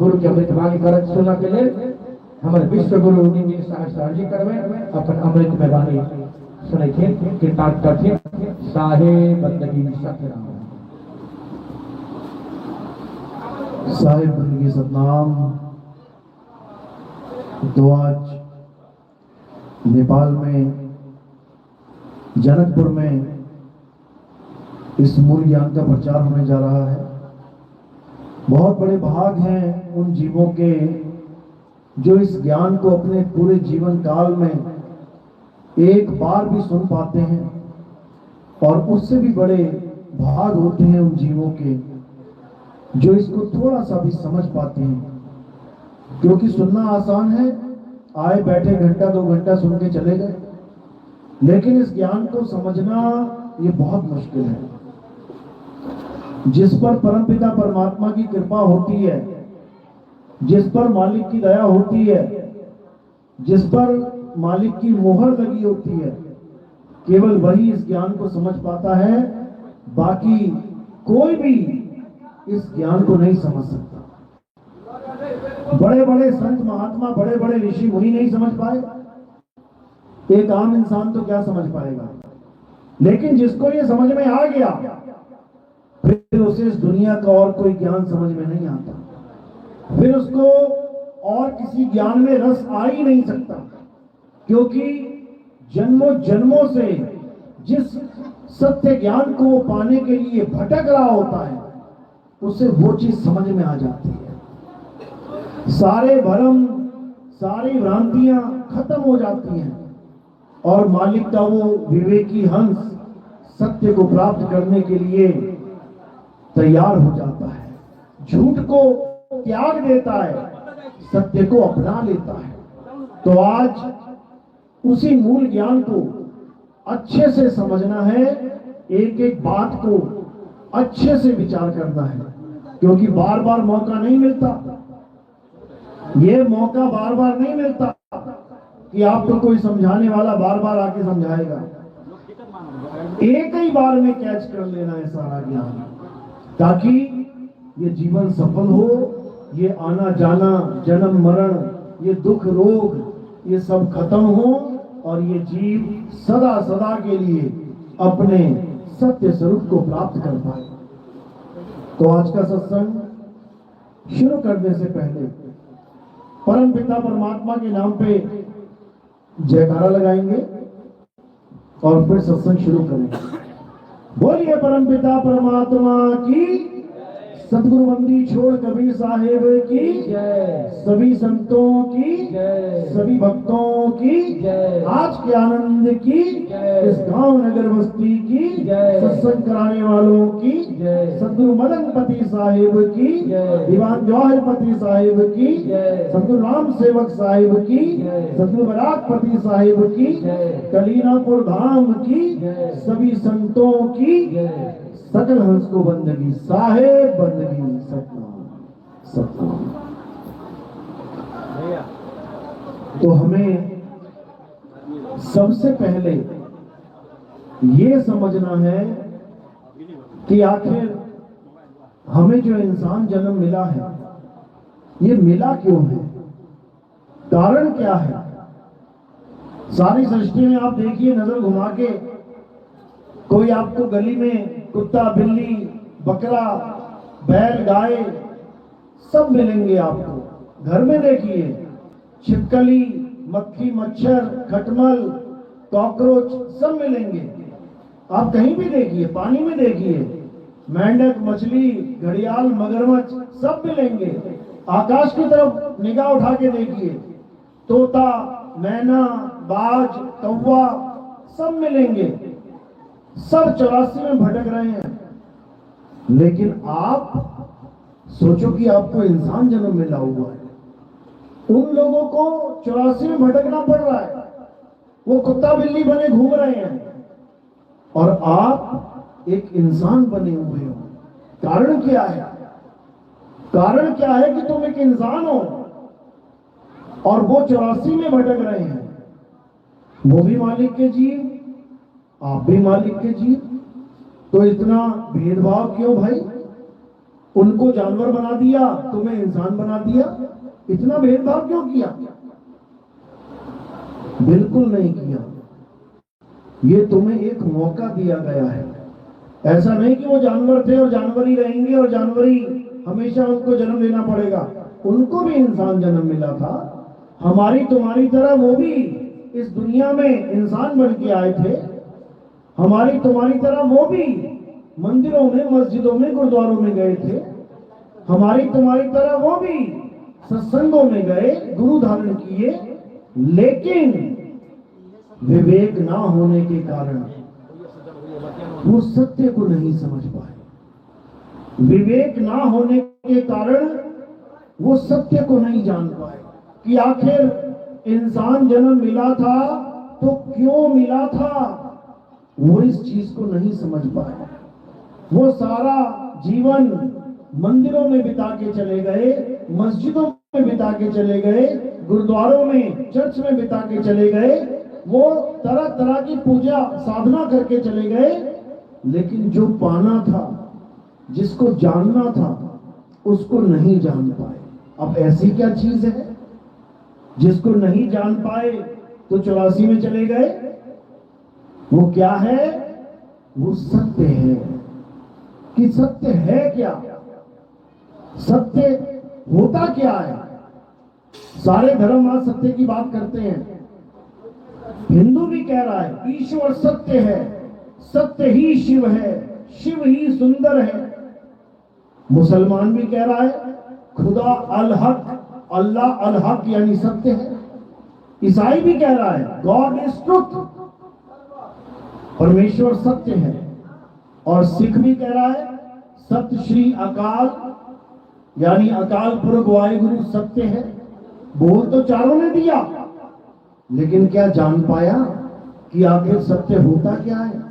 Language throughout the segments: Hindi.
गुरु के अमृत वाणी करत सुना के लिए हमारे विश्व गुरु जी साहब जी करवे अपन अमृत में वाणी सुने थे किरतार्थ करते साहेब बंदगी सतनाम साहेब बंदगी सतनाम। तो आज नेपाल में जनकपुर में इस मूल ज्ञान का प्रचार होने जा रहा है। बहुत बड़े भाग हैं उन जीवों के जो इस ज्ञान को अपने पूरे जीवन काल में एक बार भी सुन पाते हैं, और उससे भी बड़े भाग होते हैं उन जीवों के जो इसको थोड़ा सा भी समझ पाते हैं। क्योंकि सुनना आसान है, आए बैठे घंटा 2 घंटा सुन के चले गए, लेकिन इस ज्ञान को समझना ये बहुत मुश्किल है। जिस पर परमपिता परमात्मा की कृपा होती है, जिस पर मालिक की दया होती है, जिस पर मालिक की मोहर लगी होती है, केवल वही इस ज्ञान को समझ पाता है। बाकी कोई भी इस ज्ञान को नहीं समझ सकता। बड़े बड़े संत महात्मा, बड़े बड़े ऋषि मुनि नहीं समझ पाए, एक आम इंसान तो क्या समझ पाएगा। लेकिन जिसको ये समझ में आ गया, फिर उसे इस दुनिया का और कोई ज्ञान समझ में नहीं आता, फिर उसको और किसी ज्ञान में रस आ ही नहीं सकता। क्योंकि जन्मों जन्मों से जिस सत्य ज्ञान को पाने के लिए भटक रहा होता है, उसे वो चीज समझ में आ जाती है। सारे भ्रम, सारी भ्रांतियां खत्म हो जाती हैं, और मालिक का वो विवेकी हंस सत्य को प्राप्त करने के लिए तैयार हो जाता है। झूठ को त्याग देता है, सत्य को अपना लेता है। तो आज उसी मूल ज्ञान को अच्छे से समझना है, एक एक बात को अच्छे से विचार करना है, क्योंकि बार बार मौका नहीं मिलता। ये मौका बार बार नहीं मिलता कि आपको कोई समझाने वाला बार बार आके समझाएगा। एक ही बार में कैच कर लेना है सारा ज्ञान, ताकि ये जीवन सफल हो, ये आना जाना, जन्म मरण, ये दुख रोग, ये सब खत्म हो, और ये जीव सदा सदा के लिए अपने सत्य स्वरूप को प्राप्त कर पाए। तो आज का सत्संग शुरू करने से पहले परम पिता परमात्मा के नाम पे जयकारा लगाएंगे और फिर सत्संग शुरू करेंगे। बोलिए परम पिता परमात्मा की, सतगुरु बंदी छोड़ कबीर साहेब की जय, सभी संतों की जय, सभी भक्तों की जय, आज के आनंद की जय, इस गांव नगर बस्ती की जय, सत्संग कराने वालों की जय, सतगुरु मदनपति साहेब की जय, दीवान जवाहरपति साहेब की जय, सतगुरु राम सेवक साहेब की जय, सतगुरु बराकपति साहेब की जय, कलीनापुर धाम की जय, सभी संतों की जय, सकल हंस को बंदगी साहेब बंदगी सतनाम सतनाम। तो हमें सबसे पहले ये समझना है कि आखिर हमें जो इंसान जन्म मिला है, ये मिला क्यों है, कारण क्या है। सारी सृष्टि में आप देखिए, नजर घुमा के, कोई आपको गली में कुत्ता, बिल्ली, बकरा, बैल, गाय सब मिलेंगे आपको। घर में देखिए, छिपकली, मक्खी, मच्छर, खटमल, कॉकरोच सब मिलेंगे। आप कहीं भी देखिए, पानी में देखिए, मेंढक, मछली, घड़ियाल, मगरमच्छ सब मिलेंगे। आकाश की तरफ निगाह उठा के देखिए, तोता, मैना, बाज, कौवा सब मिलेंगे। सब 84 में भटक रहे हैं। लेकिन आप सोचो कि आपको इंसान जन्म मिला हुआ है, उन लोगों को 84 में भटकना पड़ रहा है, वो कुत्ता बिल्ली बने घूम रहे हैं, और आप एक इंसान बने हुए हो। कारण क्या है? कारण क्या है कि तुम एक इंसान हो और वो 84 में भटक रहे हैं। वो भी मालिक के जीव, आप भी मालिक के जीव, तो इतना भेदभाव क्यों भाई? उनको जानवर बना दिया, तुम्हें इंसान बना दिया। इतना भेदभाव क्यों किया? बिल्कुल नहीं किया। ये तुम्हें एक मौका दिया गया है। ऐसा नहीं कि वो जानवर थे और जानवर ही रहेंगे और जानवर ही हमेशा उनको जन्म लेना पड़ेगा। उनको भी इंसान जन्म मिला था। हमारी तुम्हारी तरह वो भी इस दुनिया में इंसान बन के आए थे। हमारी तुम्हारी तरह वो भी मंदिरों में, मस्जिदों में, गुरुद्वारों में गए थे। हमारी तुम्हारी तरह वो भी सत्संगों में गए, गुरु धारण किए, लेकिन विवेक ना होने के कारण वो सत्य को नहीं समझ पाए। विवेक ना होने के कारण वो सत्य को नहीं जान पाए कि आखिर इंसान जन्म मिला था तो क्यों मिला था। वो इस चीज को नहीं समझ पाए। वो सारा जीवन मंदिरों में बिता के चले गए, मस्जिदों में बिता के चले गए, गुरुद्वारों में, चर्च में बिता के चले गए। वो तरह तरह की पूजा साधना करके चले गए, लेकिन जो पाना था, जिसको जानना था, उसको नहीं जान पाए। अब ऐसी क्या चीज है जिसको नहीं जान पाए तो 84 में चले गए? वो क्या है? वो सत्य है। कि सत्य है क्या? सत्य होता क्या है? सारे धर्म आज सत्य की बात करते हैं। हिंदू भी कह रहा है ईश्वर सत्य है, सत्य ही शिव है, शिव ही सुंदर है। मुसलमान भी कह रहा है खुदा अल हक, अल्लाह अल हक यानी सत्य है। ईसाई भी कह रहा है गॉड इज ट्रुथ, परमेश्वर सत्य है। और सिख भी कह रहा है सत्य श्री अकाल यानी अकाल पुरख वाहिगुरु सत्य है। बोल तो चारों ने दिया, लेकिन क्या जान पाया कि आखिर सत्य होता क्या है?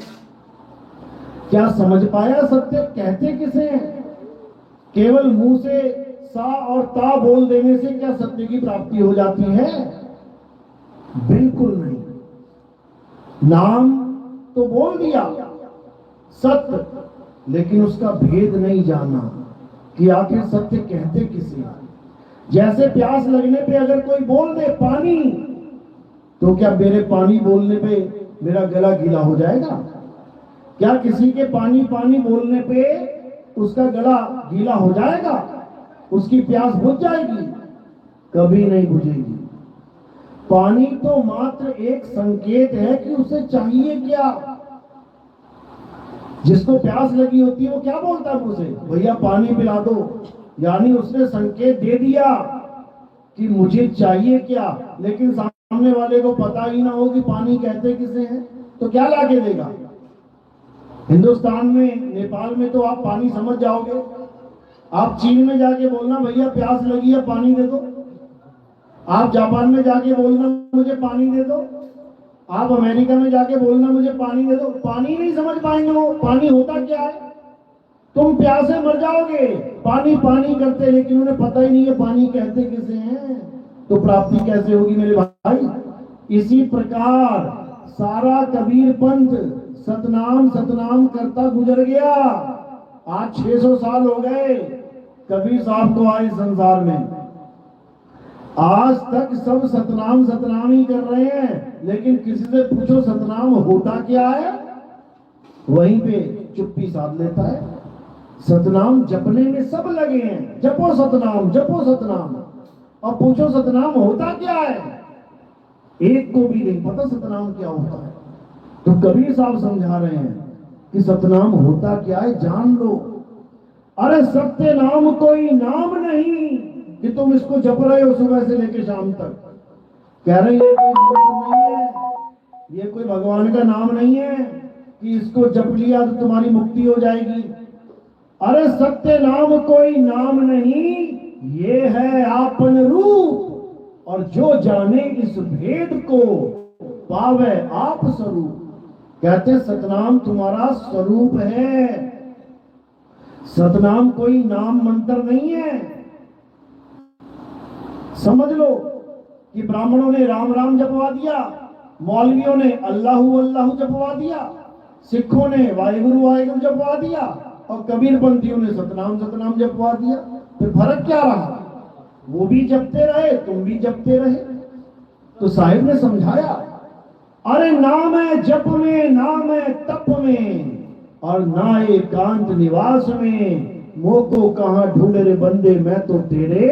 क्या समझ पाया सत्य कहते किसे हैं? केवल मुंह से सा और ता बोल देने से क्या सत्य की प्राप्ति हो जाती है? बिल्कुल नहीं। नाम तो बोल दिया सत्य, लेकिन उसका भेद नहीं जाना कि आखिर सत्य कहते किसे। जैसे प्यास लगने पे अगर कोई बोल दे पानी, तो क्या मेरे पानी बोलने पे मेरा गला गीला हो जाएगा? क्या किसी के पानी पानी बोलने पे उसका गला गीला हो जाएगा? उसकी प्यास बुझ जाएगी? कभी नहीं बुझेगी। पानी तो मात्र एक संकेत है कि उसे चाहिए क्या। जिसको प्यास लगी होती है वो क्या बोलता है मुझे, भैया पानी पिला दो, यानी उसने संकेत दे दिया कि मुझे चाहिए क्या। लेकिन सामने वाले को पता ही ना हो कि पानी कहते किसे हैं, तो क्या लाके देगा। हिंदुस्तान में, नेपाल में तो आप पानी समझ जाओगे। आप चीन में जाके बोलना भैया प्यास लगी है पानी दे दो। आप जापान में जाके बोलना मुझे पानी दे दो। आप अमेरिका में जाके बोलना मुझे पानी दे दो। पानी नहीं समझ पाएंगे वो पानी होता क्या है। तुम प्यासे मर जाओगे पानी पानी करते, लेकिन उन्हें पता ही नहीं है पानी कहते किसे हैं, तो प्राप्ति कैसे होगी मेरे भाई। इसी प्रकार सारा कबीर पंथ सतनाम सतनाम करता गुजर गया। आज 600 साल हो गए कबीर साहब को आए संसार में। आज तक सब सतनाम सतनाम ही कर रहे हैं, लेकिन किसी से पूछो सतनाम होता क्या है, वहीं पे चुप्पी साध लेता है। सतनाम जपने में सब लगे हैं, जपो सतनाम जपो सतनाम। अब पूछो सतनाम होता क्या है, एक को भी नहीं पता सतनाम क्या होता है। तो कबीर साहब समझा रहे हैं कि सतनाम होता क्या है, जान लो। अरे सत्य नाम कोई नाम नहीं कि तुम इसको जप रहे हो सुबह से लेकर शाम तक। कह रहे हैं ये कोई मंत्र नहीं है, ये कोई भगवान का नाम नहीं है कि इसको जप लिया तो तुम्हारी मुक्ति हो जाएगी। अरे सत्य नाम कोई नाम नहीं, ये है आपन रूप, और जो जाने इस भेद को पावे आप स्वरूप। कहते सतनाम तुम्हारा स्वरूप है। सतनाम कोई नाम मंत्र नहीं है। समझ लो कि ब्राह्मणों ने राम राम जपवा दिया, मौलवियों ने अल्लाहू अल्लाहू जपवा दिया, सिखों ने वाहिगुरु वाहिगुरु जपवा दिया, और कबीरपंथियों ने सतनाम सतनाम जपवा दिया। फिर फर्क क्या रहा? वो भी जपते रहे, तुम भी जपते रहे। तो साहिब ने समझाया, अरे नाम है जप में, नाम है तप में, और ना एकांत निवास में, मोको कहां ढूंढे रे बंदे, मैं तो तेरे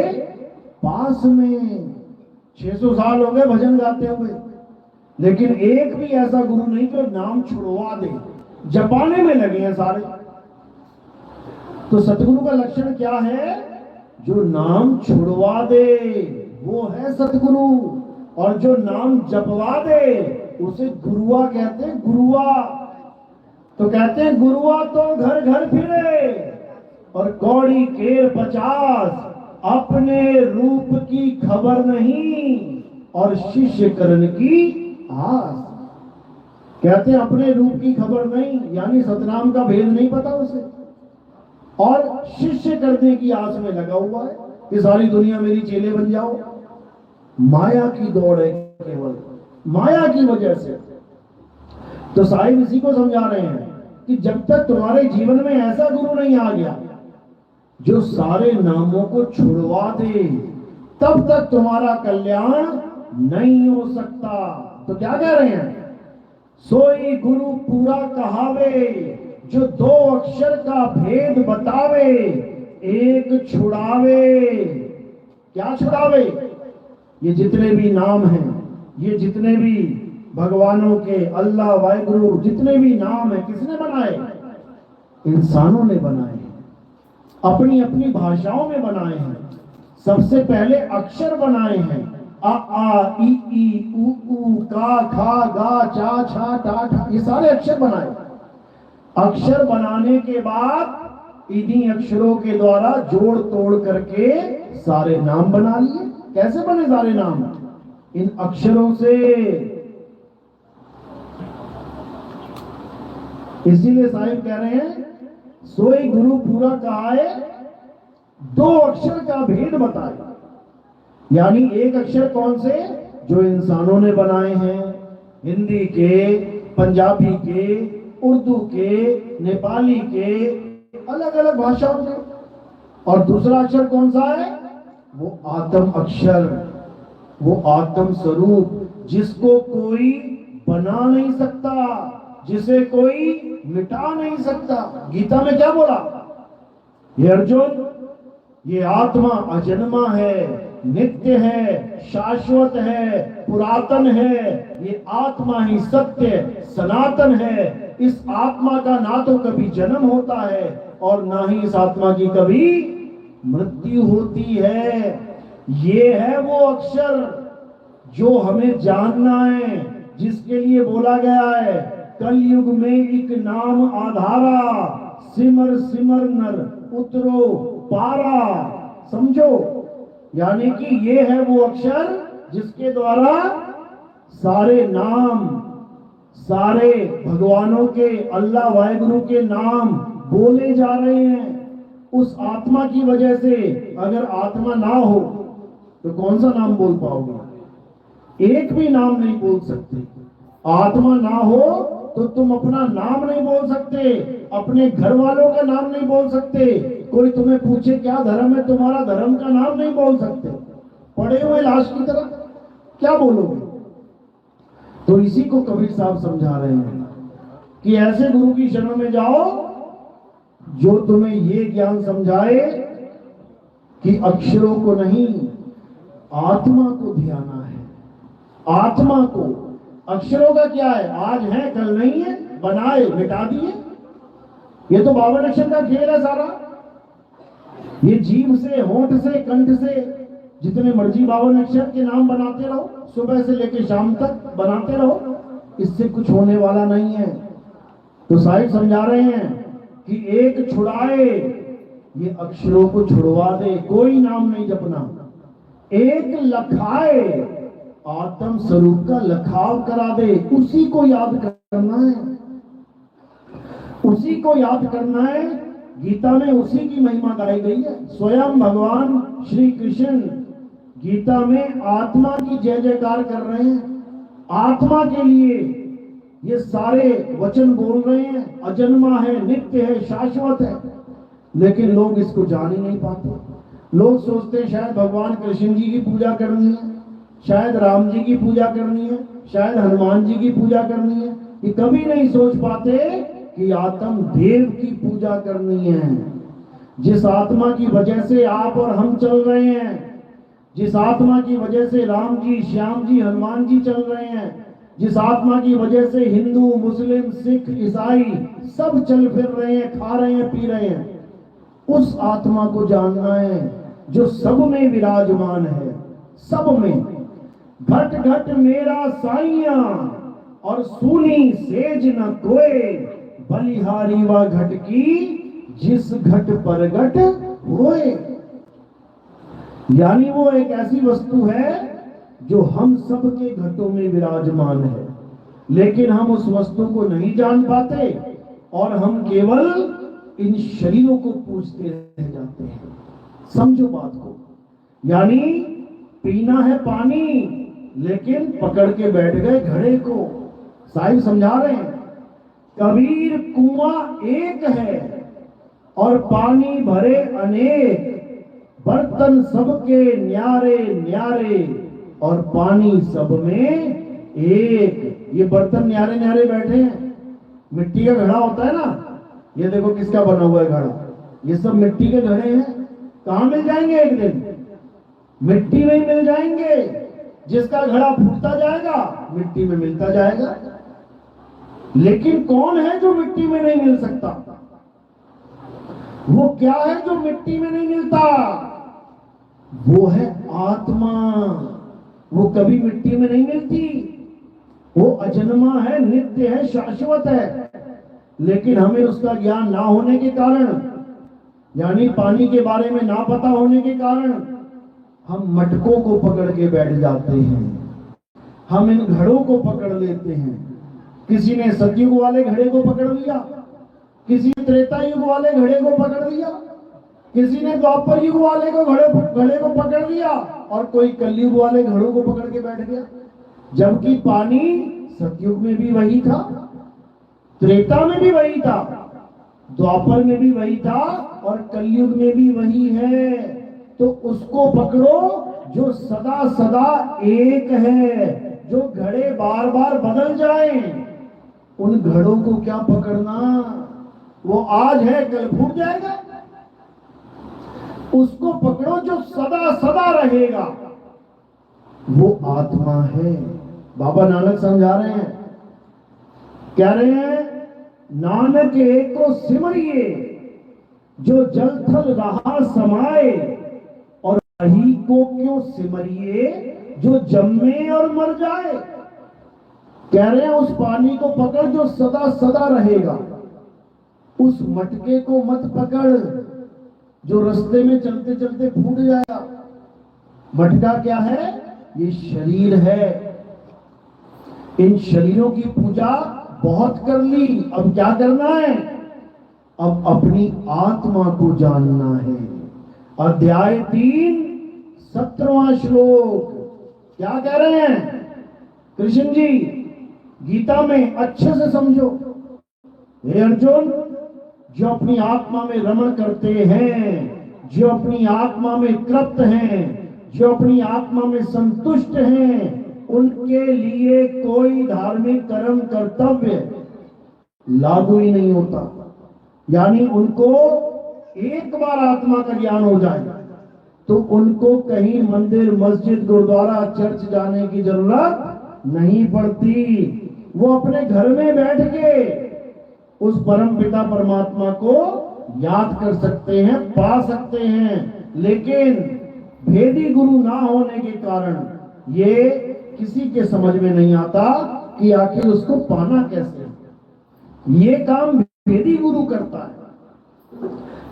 पास में। 600 साल हो गए भजन गाते हुए, लेकिन एक भी ऐसा गुरु नहीं जो नाम छुड़वा दे। जपाने में लगे हैं सारे। तो सतगुरु का लक्षण क्या है? जो नाम छुड़वा दे वो है सतगुरु, और जो नाम जपवा दे उसे गुरुआ कहते हैं। गुरुआ तो कहते हैं गुरुआ तो घर घर फिरे और कौड़ी केर 50, अपने रूप की खबर नहीं और शिष्य करण की आस। कहते हैं अपने रूप की खबर नहीं, यानी सतनाम का भेद नहीं पता उसे, और शिष्य करने की आस में लगा हुआ है कि सारी दुनिया मेरी चेले बन जाओ। माया की दौड़ है, केवल माया की वजह से। तो साहिब इसी को समझा रहे हैं कि जब तक तुम्हारे जीवन में ऐसा गुरु नहीं आ गया जो सारे नामों को छुड़वा दे, तब तक तुम्हारा कल्याण नहीं हो सकता। तो क्या कह रहे हैं? सोई गुरु पूरा कहावे, जो 2 अक्षर का भेद बतावे, एक छुड़ावे। क्या छुड़ावे? ये जितने भी नाम हैं, ये जितने भी भगवानों के, अल्लाह वाहिगुरु, जितने भी नाम है, किसने बनाए? इंसानों ने बनाए, अपनी अपनी भाषाओं में बनाए हैं। सबसे पहले अक्षर बनाए हैं, अ आ इ ई उ ऊ का खा गा चा छा टा ठा, ये सारे अक्षर बनाए। अक्षर बनाने के बाद इन्हीं अक्षरों के द्वारा जोड़ तोड़ करके सारे नाम बना लिए। कैसे बने सारे नाम? इन अक्षरों से। इसीलिए साहिब कह रहे हैं सोई गुरु पूरा कहाए, 2 अक्षर का भेद बताए। यानी एक अक्षर कौन से? जो इंसानों ने बनाए हैं, हिंदी के, पंजाबी के, उर्दू के, नेपाली के, अलग अलग भाषाओं के। और दूसरा अक्षर कौन सा है? वो आत्म अक्षर, वो आत्म स्वरूप, जिसको कोई बना नहीं सकता, जिसे कोई मिटा नहीं सकता। गीता में क्या बोला? ये अर्जुन, ये आत्मा अजन्मा है, नित्य है, शाश्वत है, पुरातन है। ये आत्मा ही सत्य सनातन है। इस आत्मा का ना तो कभी जन्म होता है और ना ही इस आत्मा की कभी मृत्यु होती है। ये है वो अक्षर जो हमें जानना है, जिसके लिए बोला गया है कलयुग में एक नाम आधारा, सिमर सिमर नर उतरो पारा। समझो, यानी कि ये है वो अक्षर जिसके द्वारा सारे नाम, सारे भगवानों के, अल्लाह वाहिगुरु के नाम बोले जा रहे हैं। उस आत्मा की वजह से अगर आत्मा ना हो तो कौन सा नाम बोल पाओगे? एक भी नाम नहीं बोल सकते। आत्मा ना हो तो तुम अपना नाम नहीं बोल सकते, अपने घर वालों का नाम नहीं बोल सकते। कोई तुम्हें पूछे क्या धर्म है तुम्हारा, धर्म का नाम नहीं बोल सकते। पड़े हुए लाश की तरह क्या बोलोगे? तो इसी को कबीर साहब समझा रहे हैं कि ऐसे गुरु की शरण में जाओ जो तुम्हें ये ज्ञान समझाए कि अक्षरों को नहीं, आत्मा को ध्याना है। आत्मा को, अक्षरों का क्या है? आज है कल नहीं है, बनाए मिटा दिए। ये तो 52 अक्षर का खेल है सारा। ये जीभ से, होंठ से, कंठ से जितने मर्जी 52 अक्षर के नाम बनाते रहो, सुबह से लेकर शाम तक बनाते रहो, इससे कुछ होने वाला नहीं है। तो साहिब समझा रहे हैं कि एक छुड़ाए, ये अक्षरों को छुड़वा दे, कोई नाम नहीं जपना। एक लखाए, आत्म स्वरूप का लखाव करा दे, उसी को याद करना है, उसी को याद करना है। गीता में उसी की महिमा गाई गई है। स्वयं भगवान श्री कृष्ण गीता में आत्मा की जय जयकार कर रहे हैं। आत्मा के लिए ये सारे वचन बोल रहे हैं, अजन्मा है, नित्य है, शाश्वत है, लेकिन लोग इसको जान ही नहीं पाते। लोग सोचते हैं शायद भगवान कृष्ण जी की पूजा करनी है, शायद राम जी की पूजा करनी है, शायद हनुमान जी की पूजा करनी है। ये कभी नहीं सोच पाते कि आत्म देव की पूजा करनी है। जिस आत्मा की वजह से आप और हम चल रहे हैं, जिस आत्मा की वजह से राम जी, श्याम जी, हनुमान जी चल रहे हैं, जिस आत्मा की वजह से हिंदू, मुस्लिम, सिख, ईसाई सब चल फिर रहे हैं, खा रहे हैं, पी रहे हैं, उस आत्मा को जानना है जो सब में विराजमान है। सब में घट घट मेरा साइया और सुनी सेज न कोय, बलिहारी व घट की जिस घट परगट होए। यानी वो एक ऐसी वस्तु है जो हम सब के घटों में विराजमान है, लेकिन हम उस वस्तु को नहीं जान पाते और हम केवल इन शरीरों को पूछते रह जाते हैं। समझो बात को। यानी पीना है पानी, लेकिन पकड़ के बैठ गए घड़े को। साहिब समझा रहे हैं, कबीर कुआं एक है और पानी भरे अनेक, बर्तन सबके न्यारे न्यारे और पानी सब में एक। ये बर्तन न्यारे न्यारे बैठे हैं। मिट्टी का घड़ा होता है ना, ये देखो किसका बना हुआ है घड़ा, ये सब मिट्टी के घड़े हैं। कहां मिल जाएंगे एक दिन? मिट्टी में ही मिल जाएंगे। जिसका घड़ा फूटता जाएगा मिट्टी में मिलता जाएगा। लेकिन कौन है जो मिट्टी में नहीं मिल सकता? वो क्या है जो मिट्टी में नहीं मिलता? वो है आत्मा। वो कभी मिट्टी में नहीं मिलती। वो अजन्मा है, नित्य है, शाश्वत है। लेकिन हमें उसका ज्ञान ना होने के कारण, यानी पानी के बारे में ना पता होने के कारण, हम मटकों को पकड़ के बैठ जाते हैं। हम इन घड़ों को पकड़ लेते हैं। किसी ने सतयुग वाले घड़े को पकड़ लिया, किसी ने त्रेता युग वाले घड़े को पकड़ लिया, किसी ने द्वापर युग वाले को घड़े को पकड़ लिया और कोई कलयुग वाले घड़ों को पकड़ के बैठ गया। जबकि पानी सतयुग में भी वही था, त्रेता में भी वही था, द्वापर में भी वही था और कलयुग में भी वही है। तो उसको पकड़ो जो सदा सदा एक है। जो घड़े बार बार बदल जाएं, उन घड़ों को क्या पकड़ना? वो आज है कल फूट जाएगा। उसको पकड़ो जो सदा सदा रहेगा। वो आत्मा है। बाबा नानक समझा रहे हैं, कह रहे हैं, नानक एक को सिमरिए जो जल थल रहा समाए, और वही को क्यों सिमरिए जो जम्मे और मर जाए। कह रहे हैं उस पानी को पकड़ जो सदा सदा रहेगा। उस मटके को मत पकड़ जो रास्ते में चलते चलते फूट जाएगा। मटका क्या है? ये शरीर है। इन शरीरों की पूजा बहुत कर ली, अब क्या करना है? अब अपनी आत्मा को जानना है। अध्याय 3 17वां श्लोक क्या कह रहे हैं कृष्ण जी? गीता में अच्छे से समझो। हे अर्जुन, जो अपनी आत्मा में रमण करते हैं, जो अपनी आत्मा में तृप्त हैं, जो अपनी आत्मा में संतुष्ट हैं, उनके लिए कोई धार्मिक कर्म कर्तव्य लागू ही नहीं होता। यानी उनको एक बार आत्मा का ज्ञान हो जाए तो उनको कहीं मंदिर, मस्जिद, गुरुद्वारा, चर्च जाने की जरूरत नहीं पड़ती। वो अपने घर में बैठ के उस परम पिता परमात्मा को याद कर सकते हैं, पा सकते हैं। लेकिन भेदी गुरु ना होने के कारण ये किसी के समझ में नहीं आता कि आखिर उसको पाना कैसे। ये काम भेदी गुरु करता है।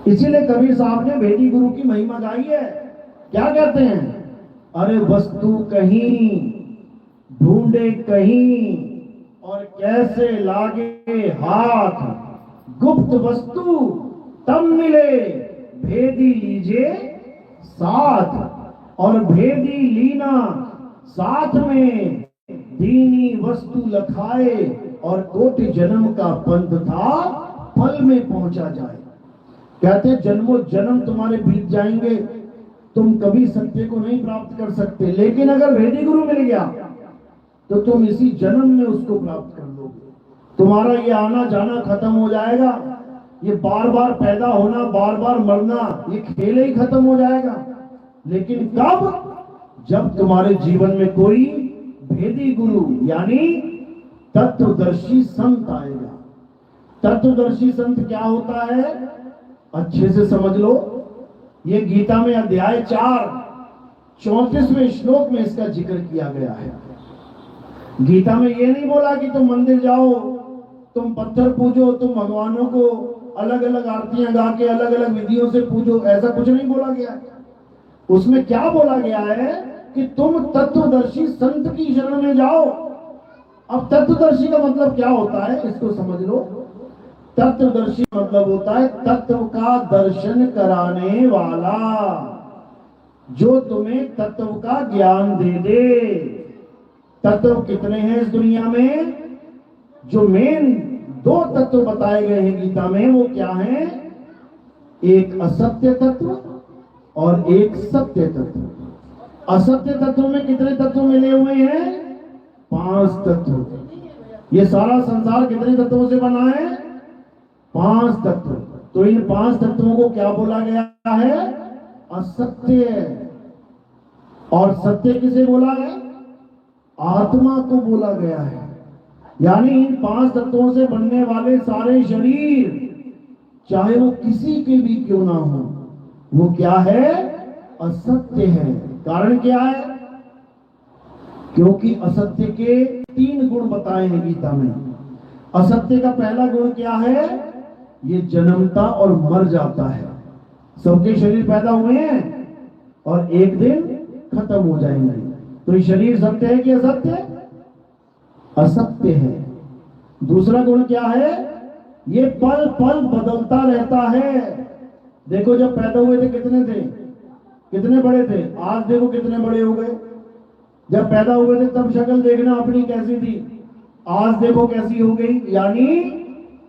इसीलिए कबीर साहब ने भेदी गुरु की महिमा गाई है। क्या कहते हैं? अरे वस्तु कहीं ढूंढे कहीं और कैसे लागे हाथ, गुप्त वस्तु तब मिले भेदी लीजे साथ, और भेदी लीना साथ में दीनी वस्तु लखाए और कोटि जन्म का पंथ था, पल में पहुंचा जाए। कहते हैं जन्मों जन्म तुम्हारे बीत जाएंगे, तुम कभी सत्य को नहीं प्राप्त कर सकते, लेकिन अगर वेदी गुरु मिल गया तो तुम इसी जन्म में उसको प्राप्त कर लोगे। तुम्हारा ये आना जाना खत्म हो जाएगा, ये बार बार पैदा होना, बार बार मरना, ये खेल ही खत्म हो जाएगा। लेकिन कब? जब तुम्हारे जीवन में कोई भेदी गुरु यानी तत्वदर्शी संत आएगा। तत्वदर्शी संत क्या होता है? अच्छे से समझ लो। ये गीता में अध्याय 4 34वें श्लोक में इसका जिक्र किया गया है। गीता में ये नहीं बोला कि तुम मंदिर जाओ, तुम पत्थर पूजो, तुम भगवानों को अलग अलग आरतियां गा के अलग अलग विधियों से पूजो, ऐसा कुछ नहीं बोला गया है। उसमें क्या बोला गया है कि तुम तत्वदर्शी संत की शरण में जाओ। अब तत्वदर्शी का मतलब क्या होता है, इसको समझ लो। तत्वदर्शी मतलब होता है तत्व का दर्शन कराने वाला, जो तुम्हें तत्व का ज्ञान दे दे। तत्व कितने हैं इस दुनिया में? जो मेन 2 तत्व बताए गए हैं गीता में, वो क्या है? एक असत्य तत्व और एक सत्य तत्व। असत्य तत्व में कितने तत्व मिले हुए हैं? 5 तत्व। ये सारा संसार कितने तत्वों से बना है? 5 तत्व। तो इन 5 तत्वों को क्या बोला गया है? असत्य। और सत्य किसे बोला है? आत्मा को बोला गया है। यानी इन 5 तत्वों से बनने वाले सारे शरीर, चाहे वो किसी के भी क्यों ना हो, वो क्या है? असत्य है। कारण क्या है? क्योंकि असत्य के 3 गुण बताए हैं गीता में। असत्य का पहला गुण क्या है? ये जन्मता और मर जाता है। सबके शरीर पैदा हुए हैं और एक दिन खत्म हो जाएंगे। तो ये शरीर सत्य है कि असत्य? असत्य है। दूसरा गुण क्या है? ये पल पल बदलता रहता है। देखो जब पैदा हुए थे कितने थे? कितने बड़े थे? आज देखो कितने बड़े हो गए। जब पैदा हुए थे तब शक्ल देखना अपनी कैसी थी, आज देखो कैसी हो गई। यानी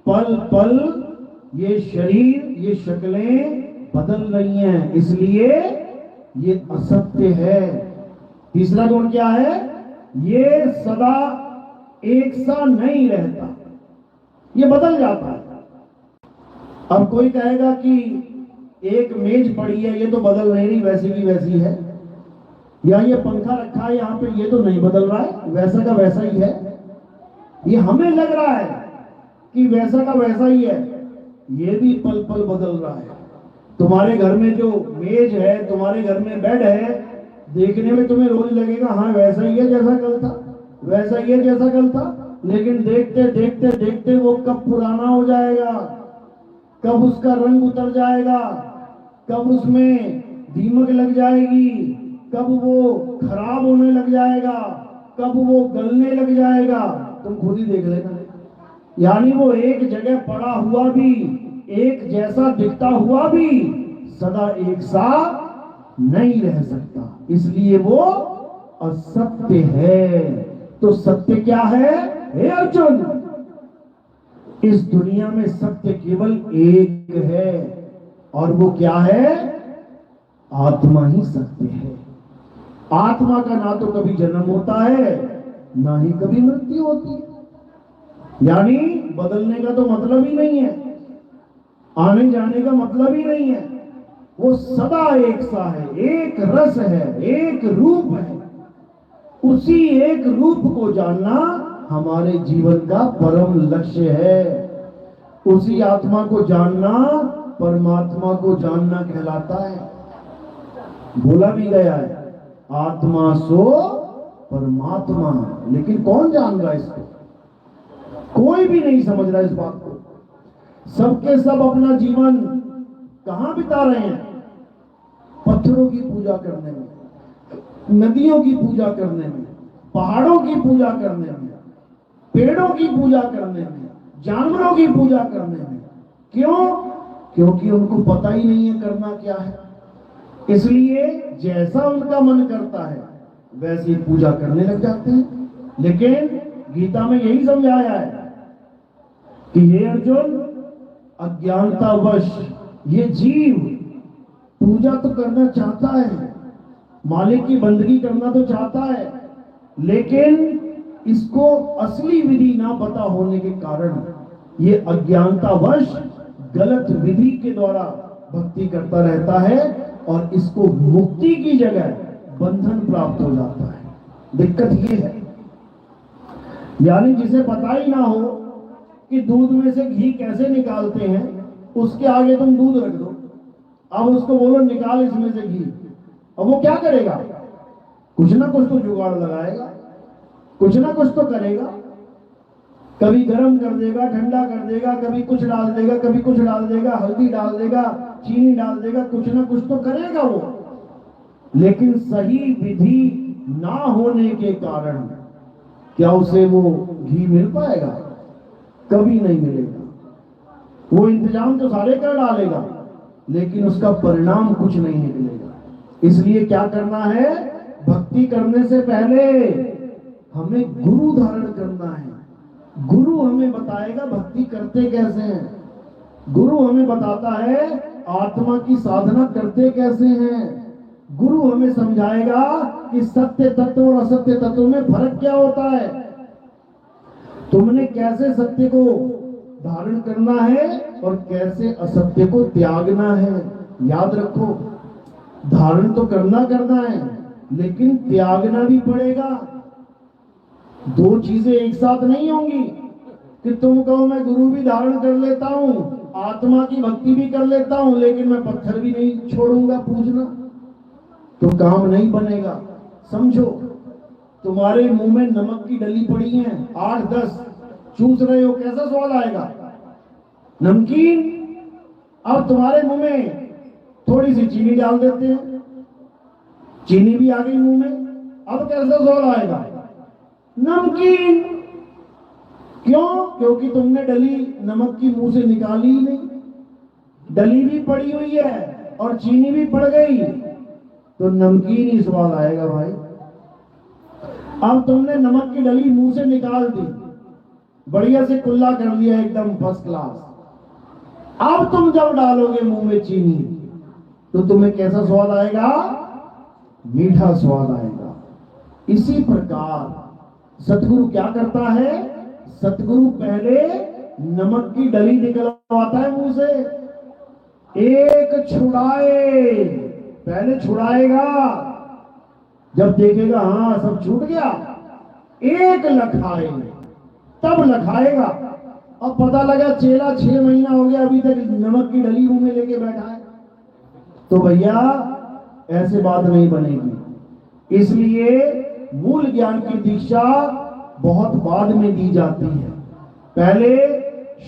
पल पल ये शरीर, ये शक्लें बदल रही हैं, इसलिए ये असत्य है। तीसरा गुण क्या है? ये सदा एक सा नहीं रहता, ये बदल जाता है। अब कोई कहेगा कि एक मेज पड़ी है, ये तो बदल नहीं रही, वैसी की वैसी है। या ये पंखा रखा है यहाँ पे, ये तो नहीं बदल रहा है, वैसा का वैसा ही है। ये हमें लग रहा है कि वैसा का वैसा ही है, ये भी पल पल बदल रहा है। तुम्हारे घर में जो मेज है, तुम्हारे घर में बेड है, देखने में तुम्हें रोज लगेगा हाँ वैसा ही है जैसा कल था, वैसा ही है जैसा कल था। लेकिन देखते देखते देखते वो कब पुराना हो जाएगा, कब उसका रंग उतर जाएगा, कब उसमें दीमक लग जाएगी, कब वो खराब होने लग जाएगा, कब वो गलने लग जाएगा, तुम खुद ही देख लेना। यानी वो एक जगह पड़ा हुआ भी, एक जैसा दिखता हुआ भी सदा एक सा नहीं रह सकता, इसलिए वो असत्य है। तो सत्य क्या है? हे अर्जुन, इस दुनिया में सत्य केवल एक है, और वो क्या है? आत्मा ही सत्य है। आत्मा का ना तो कभी जन्म होता है, ना ही कभी मृत्यु होती है। यानी बदलने का तो मतलब ही नहीं है, आने जाने का मतलब ही नहीं है। वो सदा एक सा है, एक रस है, एक रूप है। उसी एक रूप को जानना हमारे जीवन का परम लक्ष्य है। उसी आत्मा को जानना परमात्मा को जानना कहलाता है। बोला भी गया है आत्मा सो परमात्मा, लेकिन कौन जान रहा है इसको? कोई भी नहीं समझ रहा इस बात को। सबके सब अपना जीवन कहां बिता रहे हैं? पत्थरों की पूजा करने में, नदियों की पूजा करने में, पहाड़ों की पूजा करने में, पेड़ों की पूजा करने में, जानवरों की पूजा करने में। क्यों? क्योंकि उनको पता ही नहीं है करना क्या है। इसलिए जैसा उनका मन करता है वैसी पूजा करने लग जाते हैं। लेकिन गीता में यही समझाया है कि ये अर्जुन, अज्ञानतावश ये जीव पूजा तो करना चाहता है, मालिक की बंदगी करना तो चाहता है, लेकिन इसको असली विधि ना पता होने के कारण ये अज्ञानतावश गलत विधि के द्वारा भक्ति करता रहता है और इसको मुक्ति की जगह बंधन प्राप्त हो जाता है। दिक्कत ये है, यानी जिसे पता ही ना हो कि दूध में से घी कैसे निकालते हैं, उसके आगे तुम दूध रख दो, अब उसको बोलो निकाल इसमें से घी, अब वो क्या करेगा? कुछ ना कुछ तो जुगाड़ लगाएगा, कुछ ना कुछ तो करेगा, कभी गर्म कर देगा, ठंडा कर देगा, कभी कुछ डाल देगा, कभी कुछ डाल देगा, हल्दी डाल देगा, चीनी डाल देगा, कुछ ना कुछ तो करेगा वो। लेकिन सही विधि ना होने के कारण क्या उसे वो घी मिल पाएगा? कभी नहीं मिलेगा। वो इंतजाम तो सारे कर डालेगा, लेकिन उसका परिणाम कुछ नहीं निकलेगा। इसलिए क्या करना है? भक्ति करने से पहले हमें गुरु धारण करना है। गुरु हमें बताएगा भक्ति करते कैसे हैं। गुरु हमें बताता है आत्मा की साधना करते कैसे हैं। गुरु हमें समझाएगा कि सत्य तत्व और असत्य तत्व में फर्क क्या होता है। तुमने कैसे सत्य को धारण करना है और कैसे असत्य को त्यागना है। याद रखो, धारण तो करना है, लेकिन त्यागना भी पड़ेगा। दो चीजें एक साथ नहीं होंगी कि तुम कहो मैं गुरु भी धारण कर लेता हूं, आत्मा की भक्ति भी कर लेता हूं, लेकिन मैं पत्थर भी नहीं छोड़ूंगा पूजना, तो काम नहीं बनेगा। समझो, तुम्हारे मुंह में नमक की डली पड़ी है, 8-10 चूस रहे हो, कैसा स्वाद आएगा? नमकीन। अब तुम्हारे मुंह में थोड़ी सी चीनी डाल देते हैं, चीनी भी आ गई मुंह में, अब कैसा स्वाद आएगा? नमकीन। क्यों? क्योंकि तुमने डली नमक की मुंह से निकाली ही नहीं, डली भी पड़ी हुई है और चीनी भी पड़ गई, तो नमकीन ही स्वाद आएगा भाई। अब तुमने नमक की डली मुंह से निकाल दी, बढ़िया से कुल्ला कर लिया एकदम फर्स्ट क्लास, अब तुम जब डालोगे मुंह में चीनी तो तुम्हें कैसा स्वाद आएगा? मीठा स्वाद आएगा। इसी प्रकार सतगुरु क्या करता है? सतगुरु पहले नमक की डली निकलवाता है मुंह से, एक छुड़ाए, पहले छुड़ाएगा, जब देखेगा हाँ सब छूट गया, एक लखाए, तब लखाएगा। अब पता लगा चेला 6 महीना हो गया अभी तक नमक की डली मुंह में लेके बैठा है, तो भैया ऐसे बात नहीं बनेगी। इसलिए मूल ज्ञान की दीक्षा बहुत बाद में दी जाती है, पहले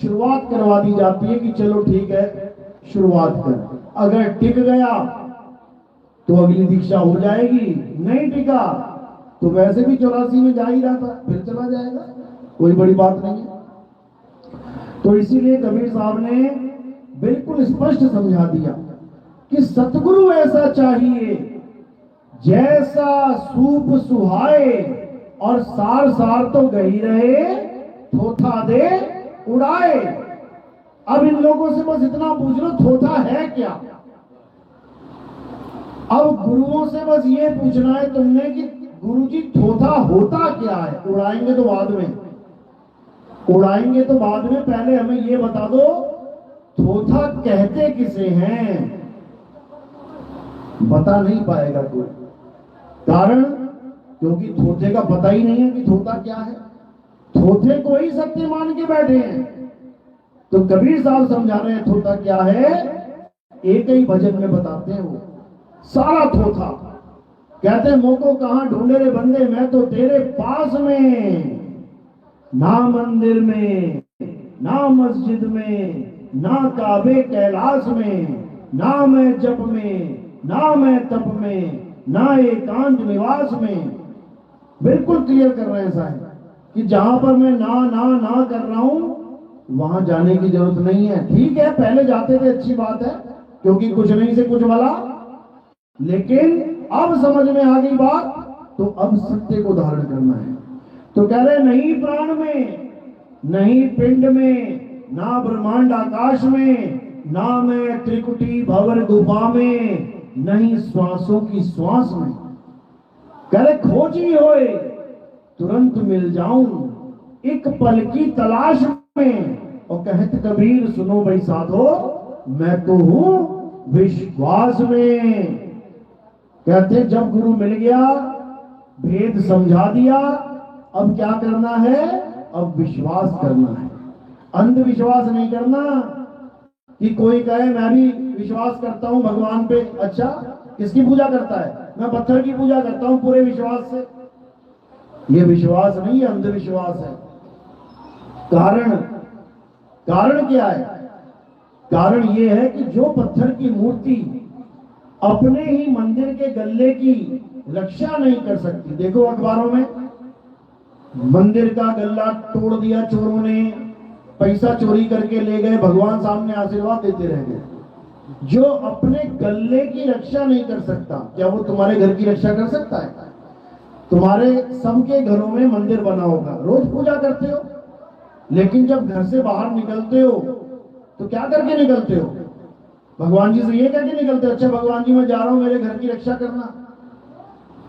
शुरुआत करवा दी जाती है कि चलो ठीक है शुरुआत कर, अगर टिक गया तो अगली दीक्षा हो जाएगी, नहीं टिका तो वैसे भी 84 में जा ही रहा था, फिर चला जाएगा, कोई बड़ी बात नहीं है। तो इसीलिए कबीर साहब ने बिल्कुल स्पष्ट समझा दिया कि सतगुरु ऐसा चाहिए जैसा सूप सुहाए और सार सार तो गही रहे, थोथा दे उड़ाए। अब इन लोगों से बस इतना पूछ लो थोथा है क्या। अब गुरुओं से बस ये पूछना है तुमने कि गुरुजी थोथा होता क्या है। उड़ाएंगे तो बाद में, उड़ाएंगे तो बाद में, पहले हमें ये बता दो थोथा कहते किसे हैं। बता नहीं पाएगा कोई, कारण क्योंकि थोथे का पता ही नहीं है कि थोथा क्या है, थोथे को ही सत्य मान के बैठे हैं। तो कबीर साहब समझा रहे हैं थोथा क्या है, एक ही भजन में बताते हैं वो सारा थोथा। कहते हैं मोको कहां ढूंढे रे बंदे, मैं तो तेरे पास में, ना मंदिर में, ना मस्जिद में, ना काबे कैलाश में, ना मैं जप में, ना मैं तप में, ना एकांत निवास में। बिल्कुल क्लियर कर रहे हैं साहब कि जहां पर मैं ना कर रहा हूं वहां जाने की जरूरत नहीं है। ठीक है पहले जाते थे, अच्छी बात है, क्योंकि कुछ नहीं से कुछ वाला, लेकिन अब समझ में आ गई बात, तो अब सत्य को धारण करना है। तो कह रहे नहीं प्राण में, नहीं पिंड में, ना ब्रह्मांड आकाश में, ना मैं त्रिकुटी भंवर गुफा में, नहीं श्वासों की श्वास में। करे खोजी होए तुरंत मिल जाऊं, एक पल की तलाश में। और कहत कबीर सुनो भाई साधो, मैं तो हूं विश्वास में। कहते जब गुरु मिल गया, भेद समझा दिया, अब क्या करना है? अब विश्वास करना है, अंधविश्वास नहीं करना। कि कोई कहे मैं भी विश्वास करता हूं भगवान पे। अच्छा, किसकी पूजा करता है? मैं पत्थर की पूजा करता हूं पूरे विश्वास से। ये विश्वास नहीं है, अंधविश्वास है। कारण क्या है? कारण ये है कि जो पत्थर की मूर्ति अपने ही मंदिर के गल्ले की रक्षा नहीं कर सकती। देखो अखबारों में, मंदिर का गल्ला तोड़ दिया चोरों ने, पैसा चोरी करके ले गए, भगवान सामने आशीर्वाद देते रह गए। जो अपने गल्ले की रक्षा नहीं कर सकता, क्या वो तुम्हारे घर की रक्षा कर सकता है? तुम्हारे सबके घरों में मंदिर बना होगा, रोज पूजा करते हो, लेकिन जब घर से बाहर निकलते हो तो क्या करके निकलते हो? भगवान जी से ये कह के निकलते हो, अच्छा भगवान जी मैं जा रहा हूं, मेरे घर की रक्षा करना,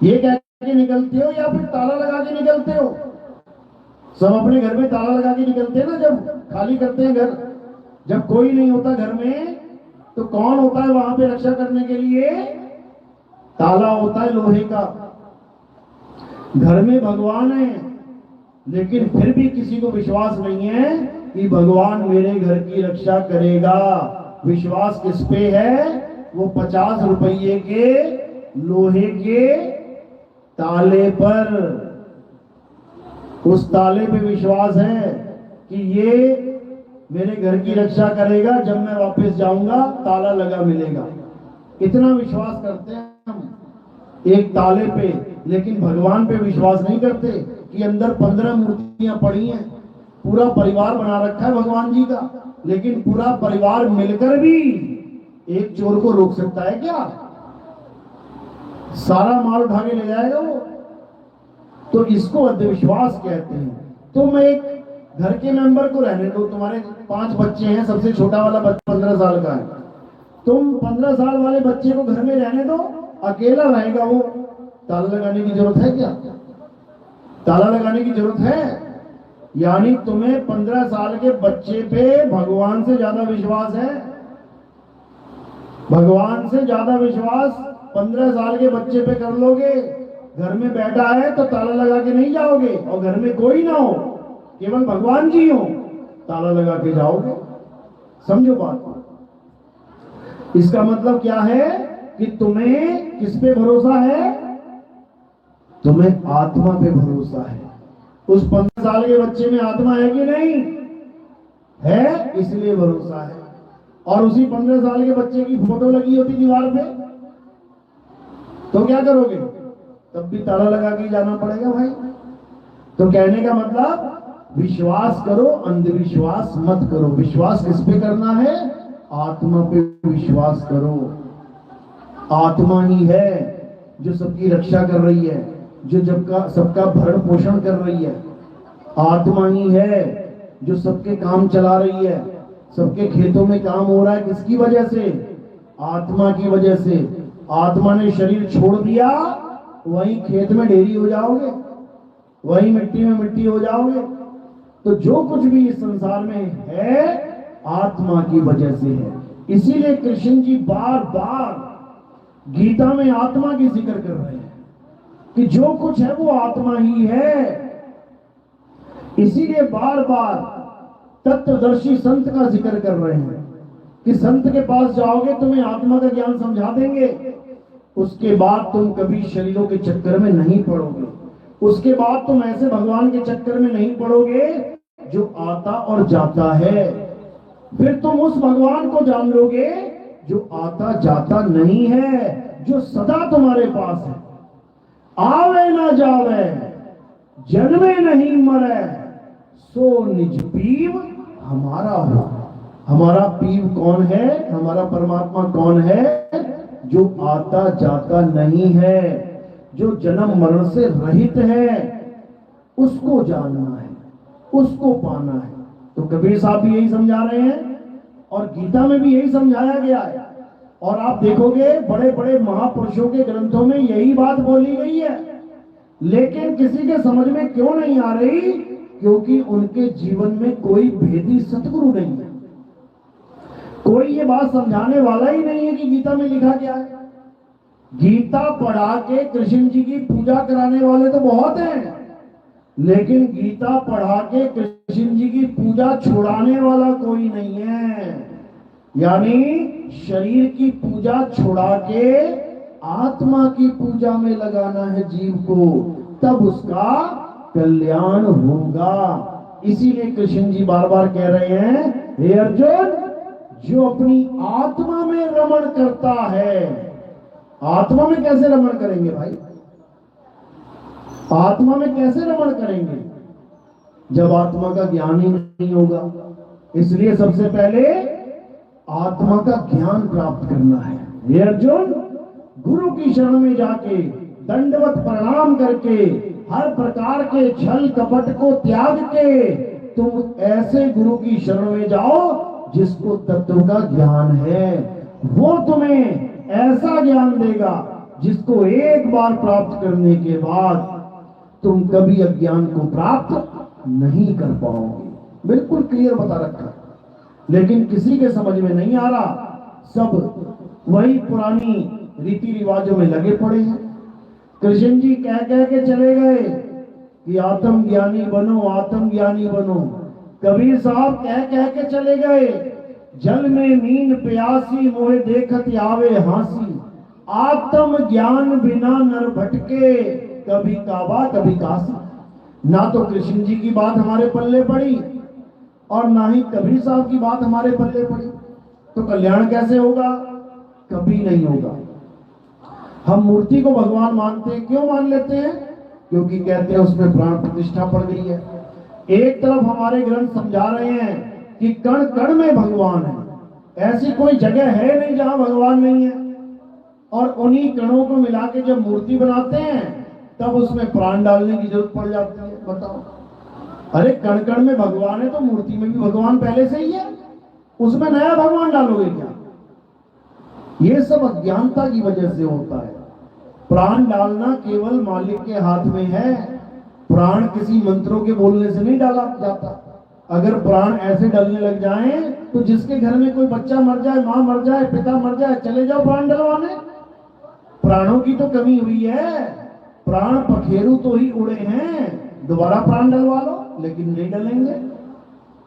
ये कह के निकलते हो? या फिर ताला लगा के निकलते हो? सब अपने घर में ताला लगा के निकलते हैं ना, जब खाली करते हैं घर, जब कोई नहीं होता घर में, तो कौन होता है वहां पे रक्षा करने के लिए? ताला होता है लोहे का। घर में भगवान है, लेकिन फिर भी किसी को विश्वास नहीं है कि भगवान मेरे घर की रक्षा करेगा। विश्वास किस पे है? वो 50 रुपये के लोहे के ताले पर। उस ताले पे विश्वास है कि ये मेरे घर की रक्षा करेगा, जब मैं वापस जाऊंगा ताला लगा मिलेगा। इतना विश्वास करते हैं हम एक ताले पे, लेकिन भगवान पे विश्वास नहीं करते कि अंदर 15 मूर्तियां पड़ी हैं, पूरा परिवार बना रखा है भगवान जी का, लेकिन पूरा परिवार मिलकर भी एक चोर को रोक सकता है क्या? सारा माल उठा के ले जाएगा वो। तो इसको अंधविश्वास कहते हैं। तुम एक घर के मेंबर को रहने दो, तुम्हारे 5 बच्चे हैं, सबसे छोटा वाला बच्चा 15 साल का है, तुम 15 साल वाले बच्चे को घर में रहने दो, अकेला रहेगा वो, ताला लगाने की जरूरत है क्या? ताला लगाने की जरूरत है? यानी तुम्हें 15 साल के बच्चे पे भगवान से ज्यादा विश्वास है। भगवान से ज्यादा विश्वास 15 साल के बच्चे पे कर लोगे। घर में बैठा है तो ताला लगा के नहीं जाओगे, और घर में कोई ना हो, केवल भगवान जी हो, ताला लगा के जाओगे। समझो बात को। इसका मतलब क्या है कि तुम्हें किस पे भरोसा है? तुम्हें आत्मा पे भरोसा है। उस 15 साल के बच्चे में आत्मा है कि नहीं है? इसलिए भरोसा है। और उसी 15 साल के बच्चे की फोटो लगी होती दीवार पे तो क्या करोगे? तब भी ताला लगा के जाना पड़ेगा भाई। तो कहने का मतलब विश्वास करो, अंधविश्वास मत करो। विश्वास किस पे करना है? आत्मा पे विश्वास करो। आत्मा ही है जो सबकी रक्षा कर रही है, जो सबका भरण पोषण कर रही है। आत्मा ही है जो सबके काम चला रही है। सबके खेतों में काम हो रहा है किसकी वजह से? आत्मा की वजह से। आत्मा ने शरीर छोड़ दिया, वहीं खेत में ढेरी हो जाओगे, वहीं मिट्टी में मिट्टी हो जाओगे। तो जो कुछ भी इस संसार में है आत्मा की वजह से है। इसीलिए कृष्ण जी बार बार गीता में आत्मा की जिक्र कर रहे हैं कि जो कुछ है वो आत्मा ही है। इसीलिए बार बार तत्वदर्शी संत का जिक्र कर रहे हैं कि संत के पास जाओगे तुम्हें आत्मा का ज्ञान समझा देंगे, उसके बाद तुम कभी शरीरों के चक्कर में नहीं पड़ोगे। उसके बाद तुम ऐसे भगवान के चक्कर में नहीं पड़ोगे जो आता और जाता है। फिर तुम उस भगवान को जान लोगे जो आता जाता नहीं है, जो सदा तुम्हारे पास है। आवे ना जावे, जन्मे नहीं मरे, सो निज पीव हमारा हो। हमारा पीव कौन है? हमारा परमात्मा कौन है? जो आता जाता नहीं है, जो जन्म मरण से रहित है। उसको जानना है, उसको पाना है। तो कबीर साहब भी यही समझा रहे हैं और गीता में भी यही समझाया गया है। और आप देखोगे बड़े बड़े महापुरुषों के ग्रंथों में यही बात बोली गई है, लेकिन किसी के समझ में क्यों नहीं आ रही? क्योंकि उनके जीवन में कोई भेदी सतगुरु नहीं है, कोई ये बात समझाने वाला ही नहीं है कि गीता में लिखा क्या है। गीता पढ़ा के कृष्ण जी की पूजा कराने वाले तो बहुत हैं, लेकिन गीता पढ़ा के कृष्ण जी की पूजा छुड़ाने वाला कोई नहीं है। यानी शरीर की पूजा छुड़ा के आत्मा की पूजा में लगाना है जीव को, तब उसका कल्याण होगा। इसीलिए कृष्ण जी बार बार कह रहे हैं, हे अर्जुन, जो अपनी आत्मा में रमण करता है, आत्मा में कैसे रमण करेंगे भाई? आत्मा में कैसे रमण करेंगे जब आत्मा का ज्ञान ही नहीं होगा? इसलिए सबसे पहले आत्मा का ज्ञान प्राप्त करना है। हे अर्जुन, गुरु की शरण में जाके दंडवत प्रणाम करके हर प्रकार के छल कपट को त्याग के तुम ऐसे गुरु की शरण में जाओ जिसको तत्व का ज्ञान है। वो तुम्हें ऐसा ज्ञान देगा जिसको एक बार प्राप्त करने के बाद तुम कभी अज्ञान को प्राप्त नहीं कर पाओगे। बिल्कुल क्लियर बता रखा है, लेकिन किसी के समझ में नहीं आ रहा। सब वही पुरानी रीति रिवाजों में लगे पड़े हैं। कृष्ण जी कह कह के चले गए कि आत्मज्ञानी बनो, आत्मज्ञानी बनो। कबीर साहब कह कह के चले गए, जल में मीन प्यासी मोहे देखत आवे हासी, आत्म ज्ञान बिना नर भटके, कभी काबा कभी काशी। ना तो कृष्ण जी की बात हमारे पल्ले पड़ी और ना ही कबीर साहब की बात हमारे पल्ले पड़ी, तो कल्याण कैसे होगा? कभी नहीं होगा। हम मूर्ति को भगवान मानते हैं, क्यों मान लेते हैं? क्योंकि कहते हैं उसमें प्राण प्रतिष्ठा पड़ गई है। एक तरफ हमारे ग्रंथ समझा रहे हैं कि कण कण में भगवान है, ऐसी कोई जगह है नहीं जहां भगवान नहीं है, और उन्हीं कणों को मिला के जब मूर्ति बनाते हैं तब उसमें प्राण डालने की जरूरत पड़ जाती है। बताओ, अरे कण कण में भगवान है तो मूर्ति में भी भगवान पहले से ही है, उसमें नया भगवान डालोगे क्या? ये सब अज्ञानता की वजह से होता है। प्राण डालना केवल मालिक के हाथ में है। प्राण किसी मंत्रों के बोलने से नहीं डाला जाता। अगर प्राण ऐसे डलने लग जाएं तो जिसके घर में कोई बच्चा मर जाए, मां मर जाए, पिता मर जाए, चले जाओ प्राण डलवाने। प्राणों की तो कमी हुई है, प्राण पखेरु तो ही उड़े हैं, दोबारा प्राण डलवा लो, लेकिन नहीं डलेंगे,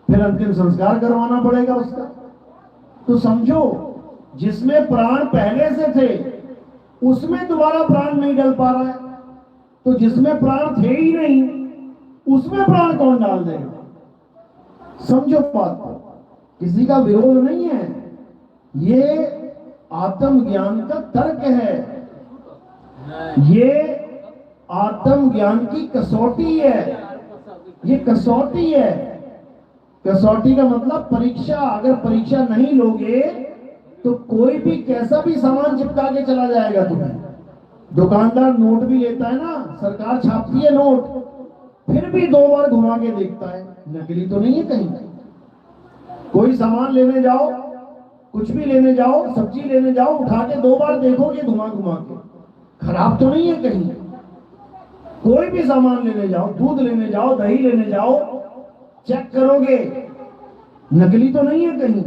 फिर अंतिम संस्कार करवाना पड़ेगा उसका। तो समझो, जिसमें प्राण पहले से थे उसमें दोबारा प्राण नहीं डल पा रहा है, तो जिसमें प्राण थे ही नहीं उसमें प्राण कौन डाल देगा? समझो बात को, किसी का विरोध नहीं है, ये आत्मज्ञान का तर्क है, ये आत्मज्ञान की कसौटी है, ये कसौटी है। कसौटी का मतलब परीक्षा। अगर परीक्षा नहीं लोगे तो कोई भी कैसा भी सामान चिपका के चला जाएगा तुम्हें। दुकानदार नोट भी लेता है ना, सरकार छापती है नोट, फिर भी 2 बार घुमा के देखता है, नकली तो नहीं है कहीं। कोई सामान लेने जाओ, कुछ भी लेने जाओ, सब्जी लेने जाओ, उठा के 2 बार देखोगे घुमा घुमा के, खराब तो नहीं है कहीं। कोई भी सामान लेने जाओ, दूध लेने जाओ, दही लेने जाओ, चेक करोगे, नकली तो नहीं है कहीं,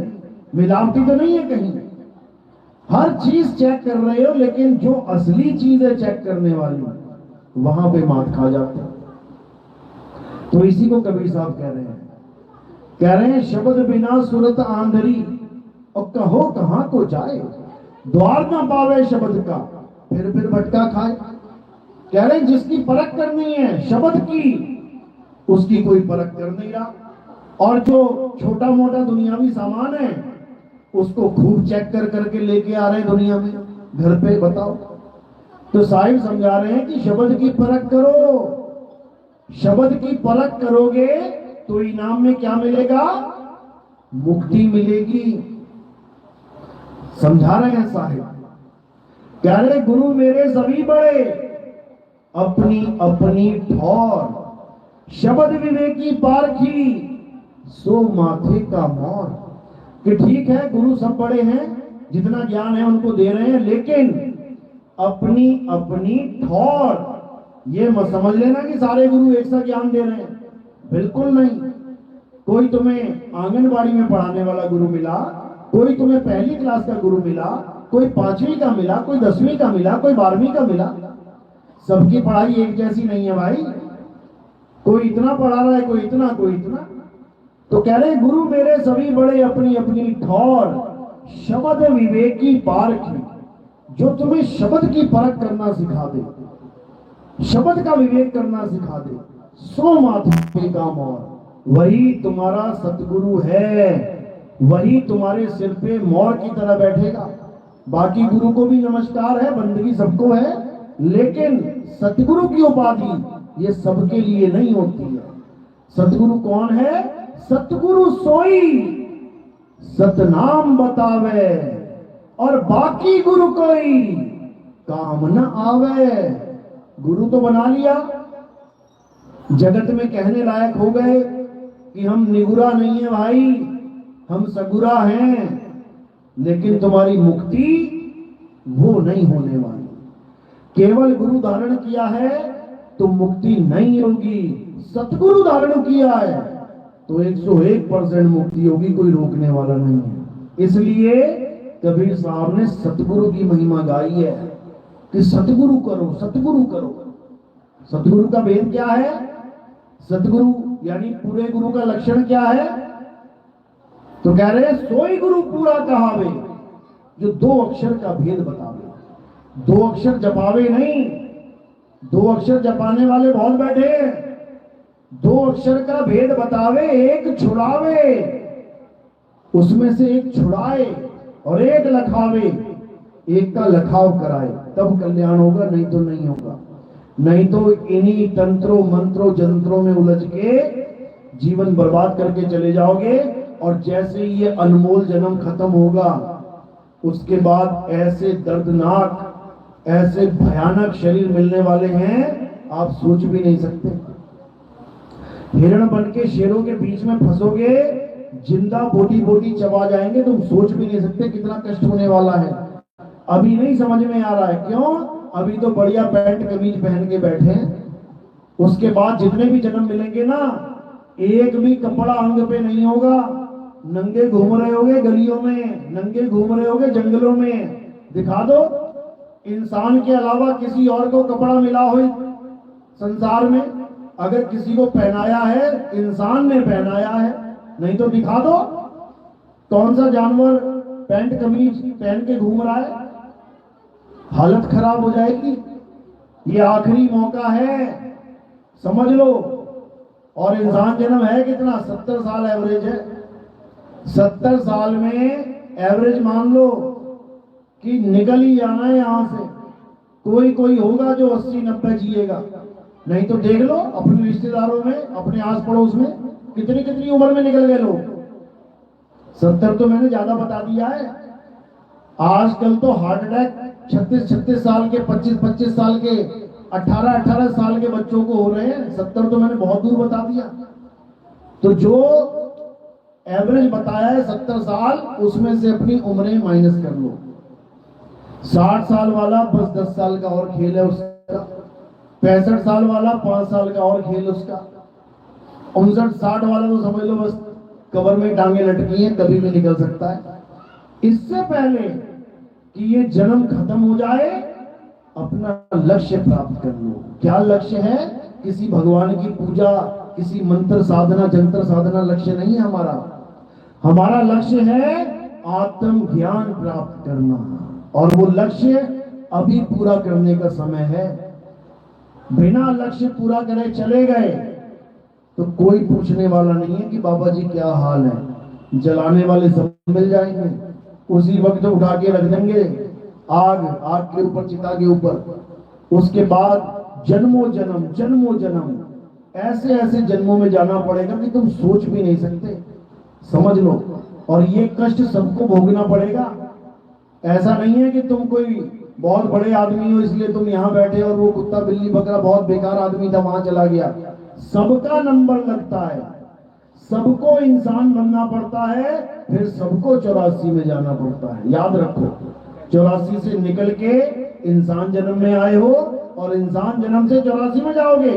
मिलावटी तो नहीं है कहीं। हर चीज चेक कर रहे हो, लेकिन जो असली चीज है चेक करने वाली, वहां पे मात खा जाते हैं। तो इसी को कबीर साहब कह रहे हैं शब्द बिना सूरत आंधरी, और कहो कहां को जाए, द्वार ना पावे शब्द का, फिर भटका खाए। कह रहे हैं जिसकी परख करनी है शब्द की, उसकी कोई परख कर नहीं रहा, और जो छोटा मोटा दुनियावी सामान है उसको खूब चेक कर करके लेके आ रहे हैं दुनिया में घर पे। बताओ, तो साहिब समझा रहे हैं कि शब्द की परख करो। शब्द की परख करोगे तो इनाम में क्या मिलेगा? मुक्ति मिलेगी। समझा रहे हैं साहिब, कह रहे गुरु मेरे सभी बड़े, अपनी अपनी ठौर, शब्द विवेकी पारखी, सो माथे का मोर। कि ठीक है गुरु सब बड़े हैं, जितना ज्ञान है उनको दे रहे हैं, लेकिन अपनी अपनी ठौर ये मत समझ लेना कि सारे गुरु एक सा ज्ञान दे रहे हैं, बिल्कुल नहीं। कोई तुम्हें आंगनबाड़ी में पढ़ाने वाला गुरु मिला, कोई तुम्हें पहली क्लास का गुरु मिला, कोई 5वीं का मिला, कोई 10वीं का मिला, कोई 12वीं का मिला। सबकी पढ़ाई एक जैसी नहीं है भाई, कोई इतना पढ़ा रहा है, कोई इतना, कोई इतना। तो कह रहे गुरु मेरे सभी बड़े अपनी अपनी ठौर, शब्द विवेकी पारखी, जो तुम्हें शब्द की परख करना सिखा दे, शब्द का विवेक करना सिखा दे, सो माथे का मोर। वही तुम्हारा सतगुरु है, वही तुम्हारे सिर पे मोर की तरह बैठेगा। बाकी गुरु को भी नमस्कार है, बंदगी सबको है, लेकिन सतगुरु की उपाधि ये सबके लिए नहीं होती है। सतगुरु कौन है? सतगुरु सोई सतनाम बतावे, और बाकी गुरु कोई काम न आवे। गुरु तो बना लिया, जगत में कहने लायक हो गए कि हम निगुरा नहीं है भाई, हम सगुरा हैं, लेकिन तुम्हारी मुक्ति वो नहीं होने वाली। केवल गुरु धारण किया है तो मुक्ति नहीं होगी, सतगुरु धारण किया है तो 101% मुक्ति होगी, कोई रोकने वाला नहीं है। इसलिए कबीर साहब ने सतगुरु की महिमा गाई है कि सतगुरु करो, सतगुरु करो। सतगुरु का भेद क्या है? सतगुरु यानी पूरे गुरु का लक्षण क्या है? तो कह रहे सोई गुरु पूरा कहावे, जो 2 अक्षर का भेद बतावे। 2 अक्षर जपावे नहीं, 2 अक्षर जपाने वाले बहुत बैठे हैं। 2 अक्षर का भेद बतावे, एक छुड़ावे, उसमें से एक छुड़ाए और एक लखावे, एक का लखाव कराए, तब कल्याण होगा, नहीं तो नहीं होगा। नहीं तो इन्हीं तंत्रों मंत्रों जंत्रों में उलझ के जीवन बर्बाद करके चले जाओगे, और जैसे ही ये अनमोल जन्म खत्म होगा, उसके बाद ऐसे दर्दनाक, ऐसे भयानक शरीर मिलने वाले हैं, आप सोच भी नहीं सकते। हिरण बन के शेरों के बीच में फंसोगे, जिंदा बोटी बोटी चबा जाएंगे, तुम सोच भी नहीं सकते कितना कष्ट होने वाला है। अभी नहीं समझ में आ रहा है, क्यों? अभी तो बढ़िया पैंट कमीज पहन के बैठे हैं। उसके बाद जितने भी जन्म मिलेंगे ना, एक भी कपड़ा अंग पे नहीं होगा, नंगे घूम रहे होगे गलियों में, नंगे घूम रहे होगे जंगलों में। दिखा दो इंसान के अलावा किसी और को कपड़ा मिला हो संसार में, अगर किसी को पहनाया है इंसान ने पहनाया है, नहीं तो दिखा दो कौन सा जानवर पैंट कमीज पहन के घूम रहा है। हालत खराब हो जाएगी। ये आखिरी मौका है, समझ लो। और इंसान जन्म है कितना? 70 साल एवरेज है। 70 साल में एवरेज मान लो कि निकल ही जाना है यहां से। कोई कोई होगा जो 80-90 जिएगा, नहीं तो देख लो अपने रिश्तेदारों में, अपने आस पड़ोस में कितनी कितनी उम्र में निकल गए लोग। 70 तो मैंने ज्यादा बता दिया है। आजकल तो हार्ट अटैक 36-36 साल के, 25-25 साल के, 18-18 साल के बच्चों को हो रहे हैं। 70 तो मैंने बहुत दूर बता दिया। तो जो एवरेज बताया है 70 साल, उसमें से अपनी उम्रें माइनस कर लो। 60 साल वाला बस 10 साल का और खेल है उसका, 65 साल वाला 5 साल का और खेल उसका, 59-60 वाला तो समझ लो बस कबर में टांगे लटकी हैं, कभी भी निकल सकता है। इससे पहले कि ये जन्म खत्म हो जाए, अपना लक्ष्य प्राप्त कर लो। क्या लक्ष्य है? किसी भगवान की पूजा, किसी मंत्र साधना, जंत्र साधना लक्ष्य नहीं है हमारा। हमारा लक्ष्य है आत्म ज्ञान प्राप्त करना, और वो लक्ष्य अभी पूरा करने का समय है। बिना लक्ष्य पूरा करे चले गए तो कोई पूछने वाला नहीं है कि बाबा जी क्या हाल है। जलाने वाले सब मिल जाएंगे, उसी वक्त उठा के रख देंगे आग के ऊपर, चिता के ऊपर। उसके बाद जन्मों जन्म ऐसे ऐसे जन्मों में जाना पड़ेगा कि तुम सोच भी नहीं सकते, समझ लो। और ये कष्ट सबको भोगना पड़ेगा। ऐसा नहीं है कि तुम कोई बहुत बड़े आदमी हो इसलिए तुम यहाँ बैठे और वो कुत्ता बिल्ली बकरा बहुत बेकार आदमी था वहां चला गया। सबका नंबर लगता है, सबको इंसान बनना पड़ता है, फिर सबको 84 में जाना पड़ता है। याद रखो, 84 से निकल के इंसान जन्म में आए हो और इंसान जन्म से 84 में जाओगे।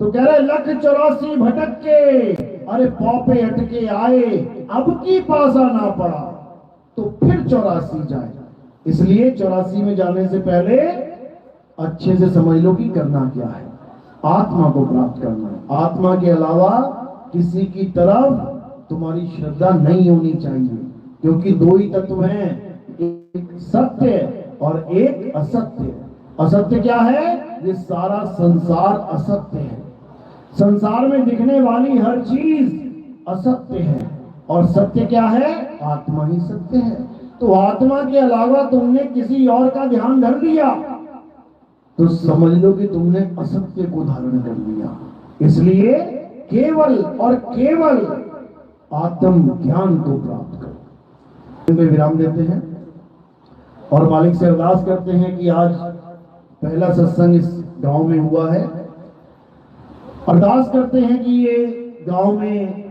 तो कह रहे लख 84 भटक के, अरे पौपे अटके आए, अब की पासा ना पड़ा, तो फिर 84 जाए। इसलिए 84 में जाने से पहले अच्छे से समझ लो कि करना क्या है। आत्मा को प्राप्त करना है। आत्मा के अलावा किसी की तरफ तुम्हारी श्रद्धा नहीं होनी चाहिए, क्योंकि दो ही तत्व हैं, एक सत्य और एक असत्य। असत्य क्या है? ये सारा संसार असत्य है। संसार में दिखने वाली हर चीज असत्य है, और सत्य क्या है? आत्मा ही सत्य है। तो आत्मा के अलावा तुमने किसी और का ध्यान धर लिया तो समझ लो कि तुमने असत्य को धारण कर लिया। इसलिए केवल और केवल आत्म ज्ञान को प्राप्त करो। में विराम देते हैं और मालिक से अरदास करते हैं कि आज पहला सत्संग इस गांव में हुआ है। अरदास करते हैं कि ये गांव में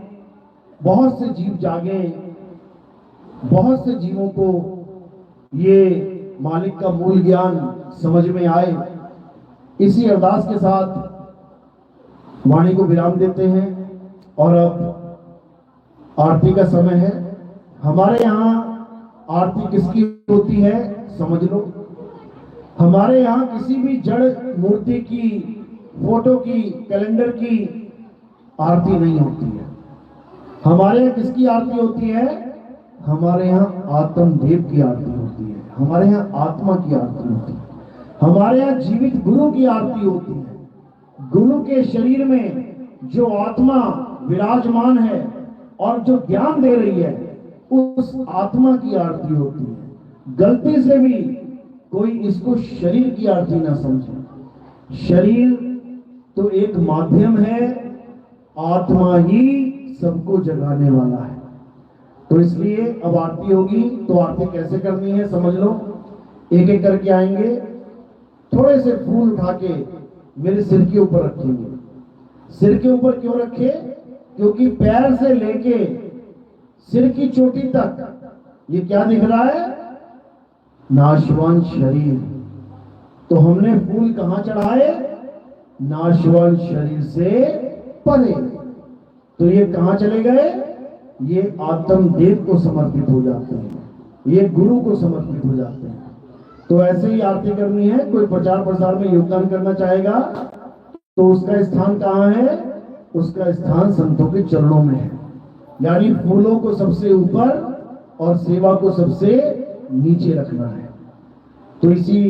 बहुत से जीव जागे, बहुत से जीवों को ये मालिक का मूल ज्ञान समझ में आए। इसी अरदास के साथ वाणी को विराम देते हैं और अब आरती का समय है। हमारे यहाँ आरती किसकी होती है समझ लो। हमारे यहाँ किसी भी जड़ मूर्ति की, फोटो की, कैलेंडर की आरती नहीं होती है। हमारे यहाँ किसकी आरती होती है? हमारे यहाँ आत्मदेव की आरती होती है। हमारे यहाँ आत्मा की आरती होती है। हमारे यहाँ जीवित गुरु की आरती होती है। गुरु के शरीर में जो आत्मा विराजमान है और जो ज्ञान दे रही है, उस आत्मा की आरती होती है। गलती से भी कोई इसको शरीर की आरती ना समझे। शरीर तो एक माध्यम है, आत्मा ही सबको जगाने वाला है। तो इसलिए अब आरती होगी, तो आरती कैसे करनी है समझ लो। एक एक करके आएंगे, थोड़े से फूल उठा के मेरे सिर के ऊपर रखेंगे। सिर के ऊपर क्यों रखे? क्योंकि पैर से लेके सिर की चोटी तक ये क्या दिख रहा है? नाशवान शरीर। तो हमने फूल कहां चढ़ाए? नाशवान शरीर से परे। तो ये कहां चले गए? ये आत्मदेव को समर्पित हो जाते हैं, ये गुरु को समर्पित हो जाते हैं। तो ऐसे ही आरती करनी है। कोई प्रचार प्रसार में योगदान करना चाहेगा तो उसका स्थान कहाँ है? उसका स्थान संतों के चरणों में है। यानी फूलों को सबसे ऊपर और सेवा को सबसे नीचे रखना है। तो इसी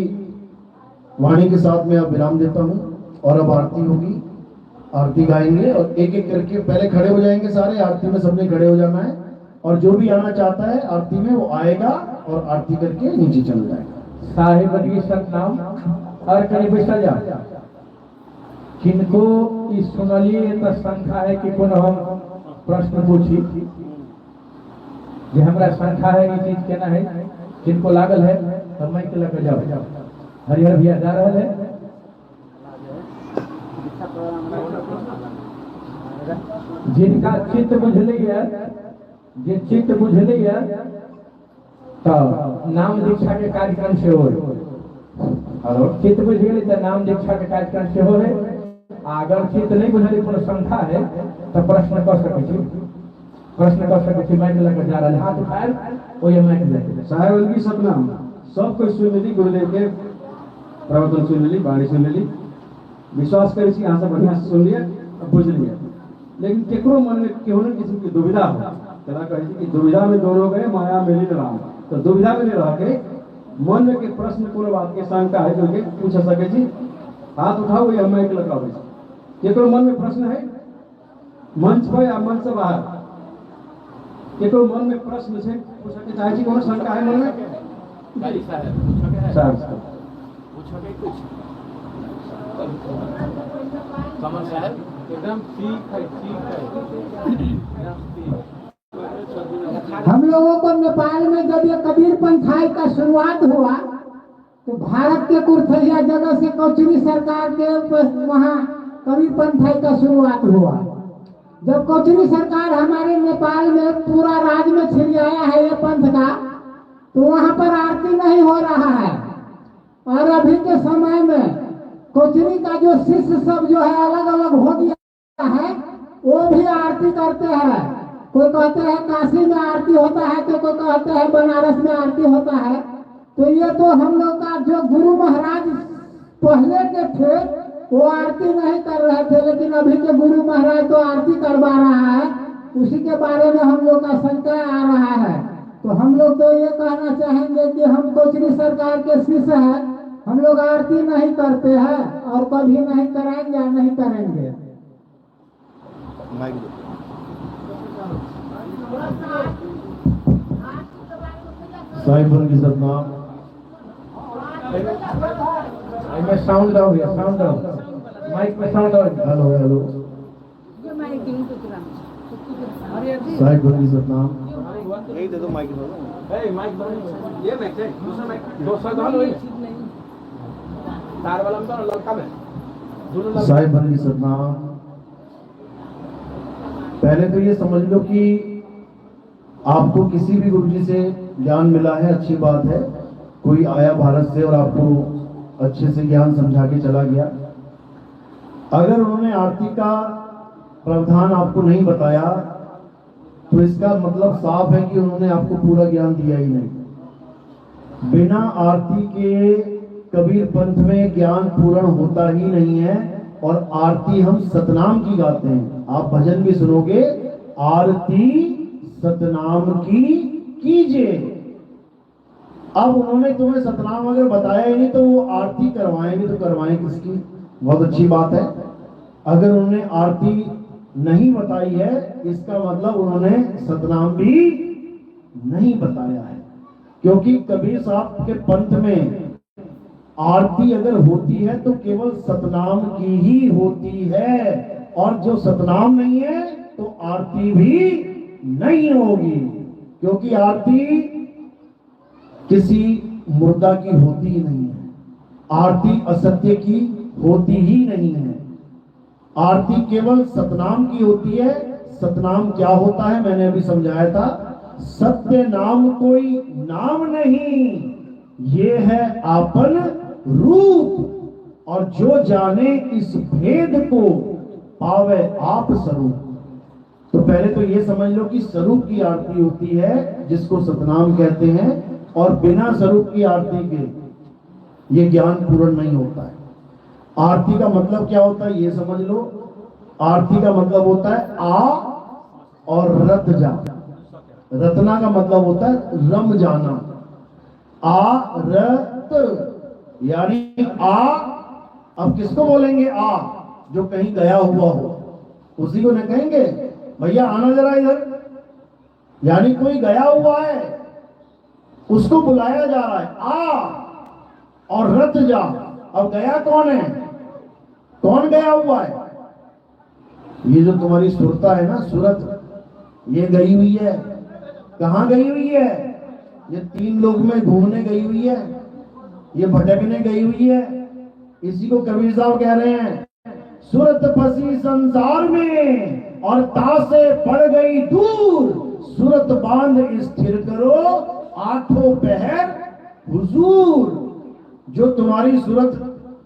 वाणी के साथ मैं अब विराम देता हूं और अब आरती होगी। आरती गाएंगे और एक एक करके पहले खड़े हो जाएंगे सारे। आरती में सबने खड़े हो जाना है और जो भी आना चाहता है आरती में वो आएगा और आरती करके नीचे चल जाएगा। साहेब की सतनाम और करीब बैठा जा। किनको इस सुनलिए तो शंका है कि कौन हम प्रश्न पूछी जे हमरा शंका है, ये चीज केना है, किनको लागल है तो मैं के लेकर जाओ। हरिहर भैया जा रहा है। जिनका चित्त बुझलिए, जे चित्त बुझलिए तो नाम दीक्षा के कार्यक्रम से हो। हेलो, चित्त बुझ गए तो नाम दीक्षा के कार्यक्रम से हो। अगर चित्त नहीं बुझल, कोनो शंका है तो प्रश्न कर सके छी। प्रश्न कर सके छी। माइक लेकर जा रहा है, हाथ उठाए ओए माइक लेकर। साहेब उनकी सतनाम सब कोई सुन ली, गुरुदेव के प्रवचन सुन ली, वाणी सुन ली, विश्वास करे छी अहाँ सब बढ़िया से सुन लिए, बुझ लिए। लेकिन केकरो मन में केहू न किसी की दुविधा हो, तेरा कहे छी कि दुविधा में दोनों गए माया मिली न राम। तो दुविधा में रह के मन में के प्रश्न कोनो बात के शंका है जो के पूछ सके छी। हाथ उठाओ या माइक लगाओ। केकरो मन में प्रश्न है मंच पर या मंच से बाहर? केकरो मन में प्रश्न है पूछ के चाहे छी, कोनो शंका है मन में? साहब कमल साहब एकदम ठीक है, ठीक है। हम लोगों को नेपाल में जब ये कबीर पंथाई का शुरुआत हुआ तो भारत के कुरथलिया जगह से कौचरी सरकार के वहाँ कबीर पंथाई का शुरुआत हुआ। जब कोचनी सरकार हमारे नेपाल में पूरा राज्य में छिड़ियाया है ये पंथ का, तो वहां पर आरती नहीं हो रहा है। और अभी के समय में कोचनी का जो शिष्य सब जो है अलग अलग हो गया है, वो भी आरती करते हैं। कोई कहते हैं काशी में आरती होता है, तो कोई कहते हैं बनारस में आरती होता है। तो ये तो हम लोग का जो गुरु महाराज पहले के थे वो आरती नहीं कर रहे थे, लेकिन अभी के गुरु महाराज तो आरती करवा रहा है। उसी के बारे में हम लोग का शंका आ रहा है। तो हम लोग तो ये कहना चाहेंगे कि हम कोचनी सरकार के शिष्य हैं, हम लोग आरती नहीं करते हैं और कभी नहीं कराएंगे या नहीं करेंगे। साहिब की सतनाम। में साउंड डाउन है, साउंड डाउन, माइक में sound down. Hello hello. Sahib की सतनाम। यही दे दो माइक दो। माइक दो, ये माइक है, दूसरा माइक, दूसरा दो लो। तार वाला में तो लड़का में दोनों साहिब की सतनाम। पहले तो ये समझ लो कि आपको किसी भी गुरुजी से ज्ञान मिला है, अच्छी बात है। कोई आया भारत से और आपको अच्छे से ज्ञान समझा के चला गया। अगर उन्होंने आरती का प्रावधान आपको नहीं बताया तो इसका मतलब साफ है कि उन्होंने आपको पूरा ज्ञान दिया ही नहीं। बिना आरती के कबीर पंथ में ज्ञान पूर्ण होता ही नहीं है। और आरती हम सतनाम की गाते हैं, आप भजन भी सुनोगे, आरती सतनाम की कीजिए। अब उन्होंने तुम्हें सतनाम अगर बताया ही नहीं तो वो आरती करवाएंगे तो करवाएं किसकी? बहुत अच्छी बात है। अगर उन्होंने आरती नहीं बताई है इसका मतलब उन्होंने सतनाम भी नहीं बताया है। क्योंकि कबीर साहब के पंथ में आरती अगर होती है तो केवल सतनाम की ही होती है, और जो सतनाम नहीं है तो आरती भी नहीं होगी। क्योंकि आरती किसी मुर्दा की होती ही नहीं है, आरती असत्य की होती ही नहीं है। आरती केवल सतनाम की होती है। सतनाम क्या होता है मैंने अभी समझाया था। सत्य नाम कोई नाम नहीं, ये है आपन रूप, और जो जाने इस भेद को पावे आप स्वरूप। तो पहले तो ये समझ लो कि स्वरूप की आरती होती है जिसको सतनाम कहते हैं, और बिना स्वरूप की आरती के ये ज्ञान पूर्ण नहीं होता है। आरती का मतलब क्या होता है ये समझ लो। आरती का मतलब होता है आ और रत जा। रतना का मतलब होता है रम जाना। आ रत यानी आ, अब किसको बोलेंगे आ? जो कहीं गया हुआ हो उसी को न कहेंगे भैया आना जरा इधर। यानी कोई गया हुआ है उसको बुलाया जा रहा है आ और रत जा। अब गया कौन है? कौन गया हुआ है? ये जो तुम्हारी सुरता है ना, सूरत, ये गई हुई है। कहां गई हुई है? ये तीन लोग में घूमने गई हुई है, ये भटकने गई हुई है। इसी को कबीर साहब कह रहे हैं, सूरत फंसी संसार में और तासे पड़ गई दूर, सूरत बांध स्थिर करो आठों पहर हुजूर। जो तुम्हारी सूरत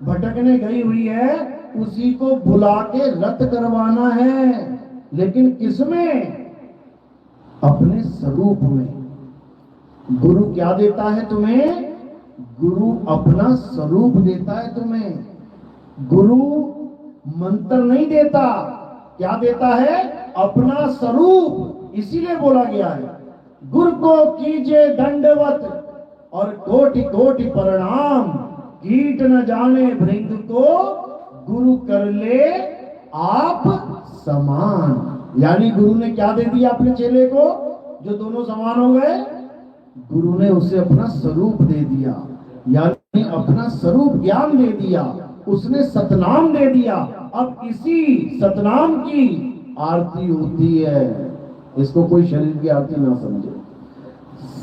भटकने गई हुई है उसी को बुला के रत करवाना है। लेकिन किसमें? अपने स्वरूप में। गुरु क्या देता है तुम्हें? गुरु अपना स्वरूप देता है तुम्हें। गुरु मंत्र नहीं देता, क्या देता है? अपना स्वरूप। इसीलिए बोला गया है गुरु को कीजिए दंडवत और कोटि कोटि प्रणाम, कीट न जाने भृंग को गुरु कर ले आप समान। यानी गुरु ने क्या दे दिया अपने चेले को जो दोनों समान हो गए? गुरु ने उसे अपना स्वरूप दे दिया, यानी अपना स्वरूप ज्ञान दे दिया, उसने सतनाम दे दिया। अब इसी सतनाम की आरती होती है। इसको कोई शरीर की आरती ना समझे।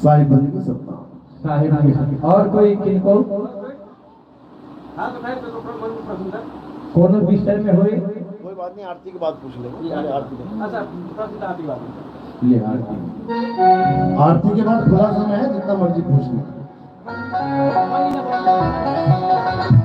साहिब बने की सतनाम। साहिब और कोई किनको हाँ तो मैं तो मन प्रसन्न कोनो विषय में हुए कोई कोई बात नहीं, आरती के बाद पूछ लेंगे। आरती के बाद। अच्छा प्रश्न आपकी बात ले आरती आरती के बाद खुला समय है, जितना मर्जी पूछ लो। है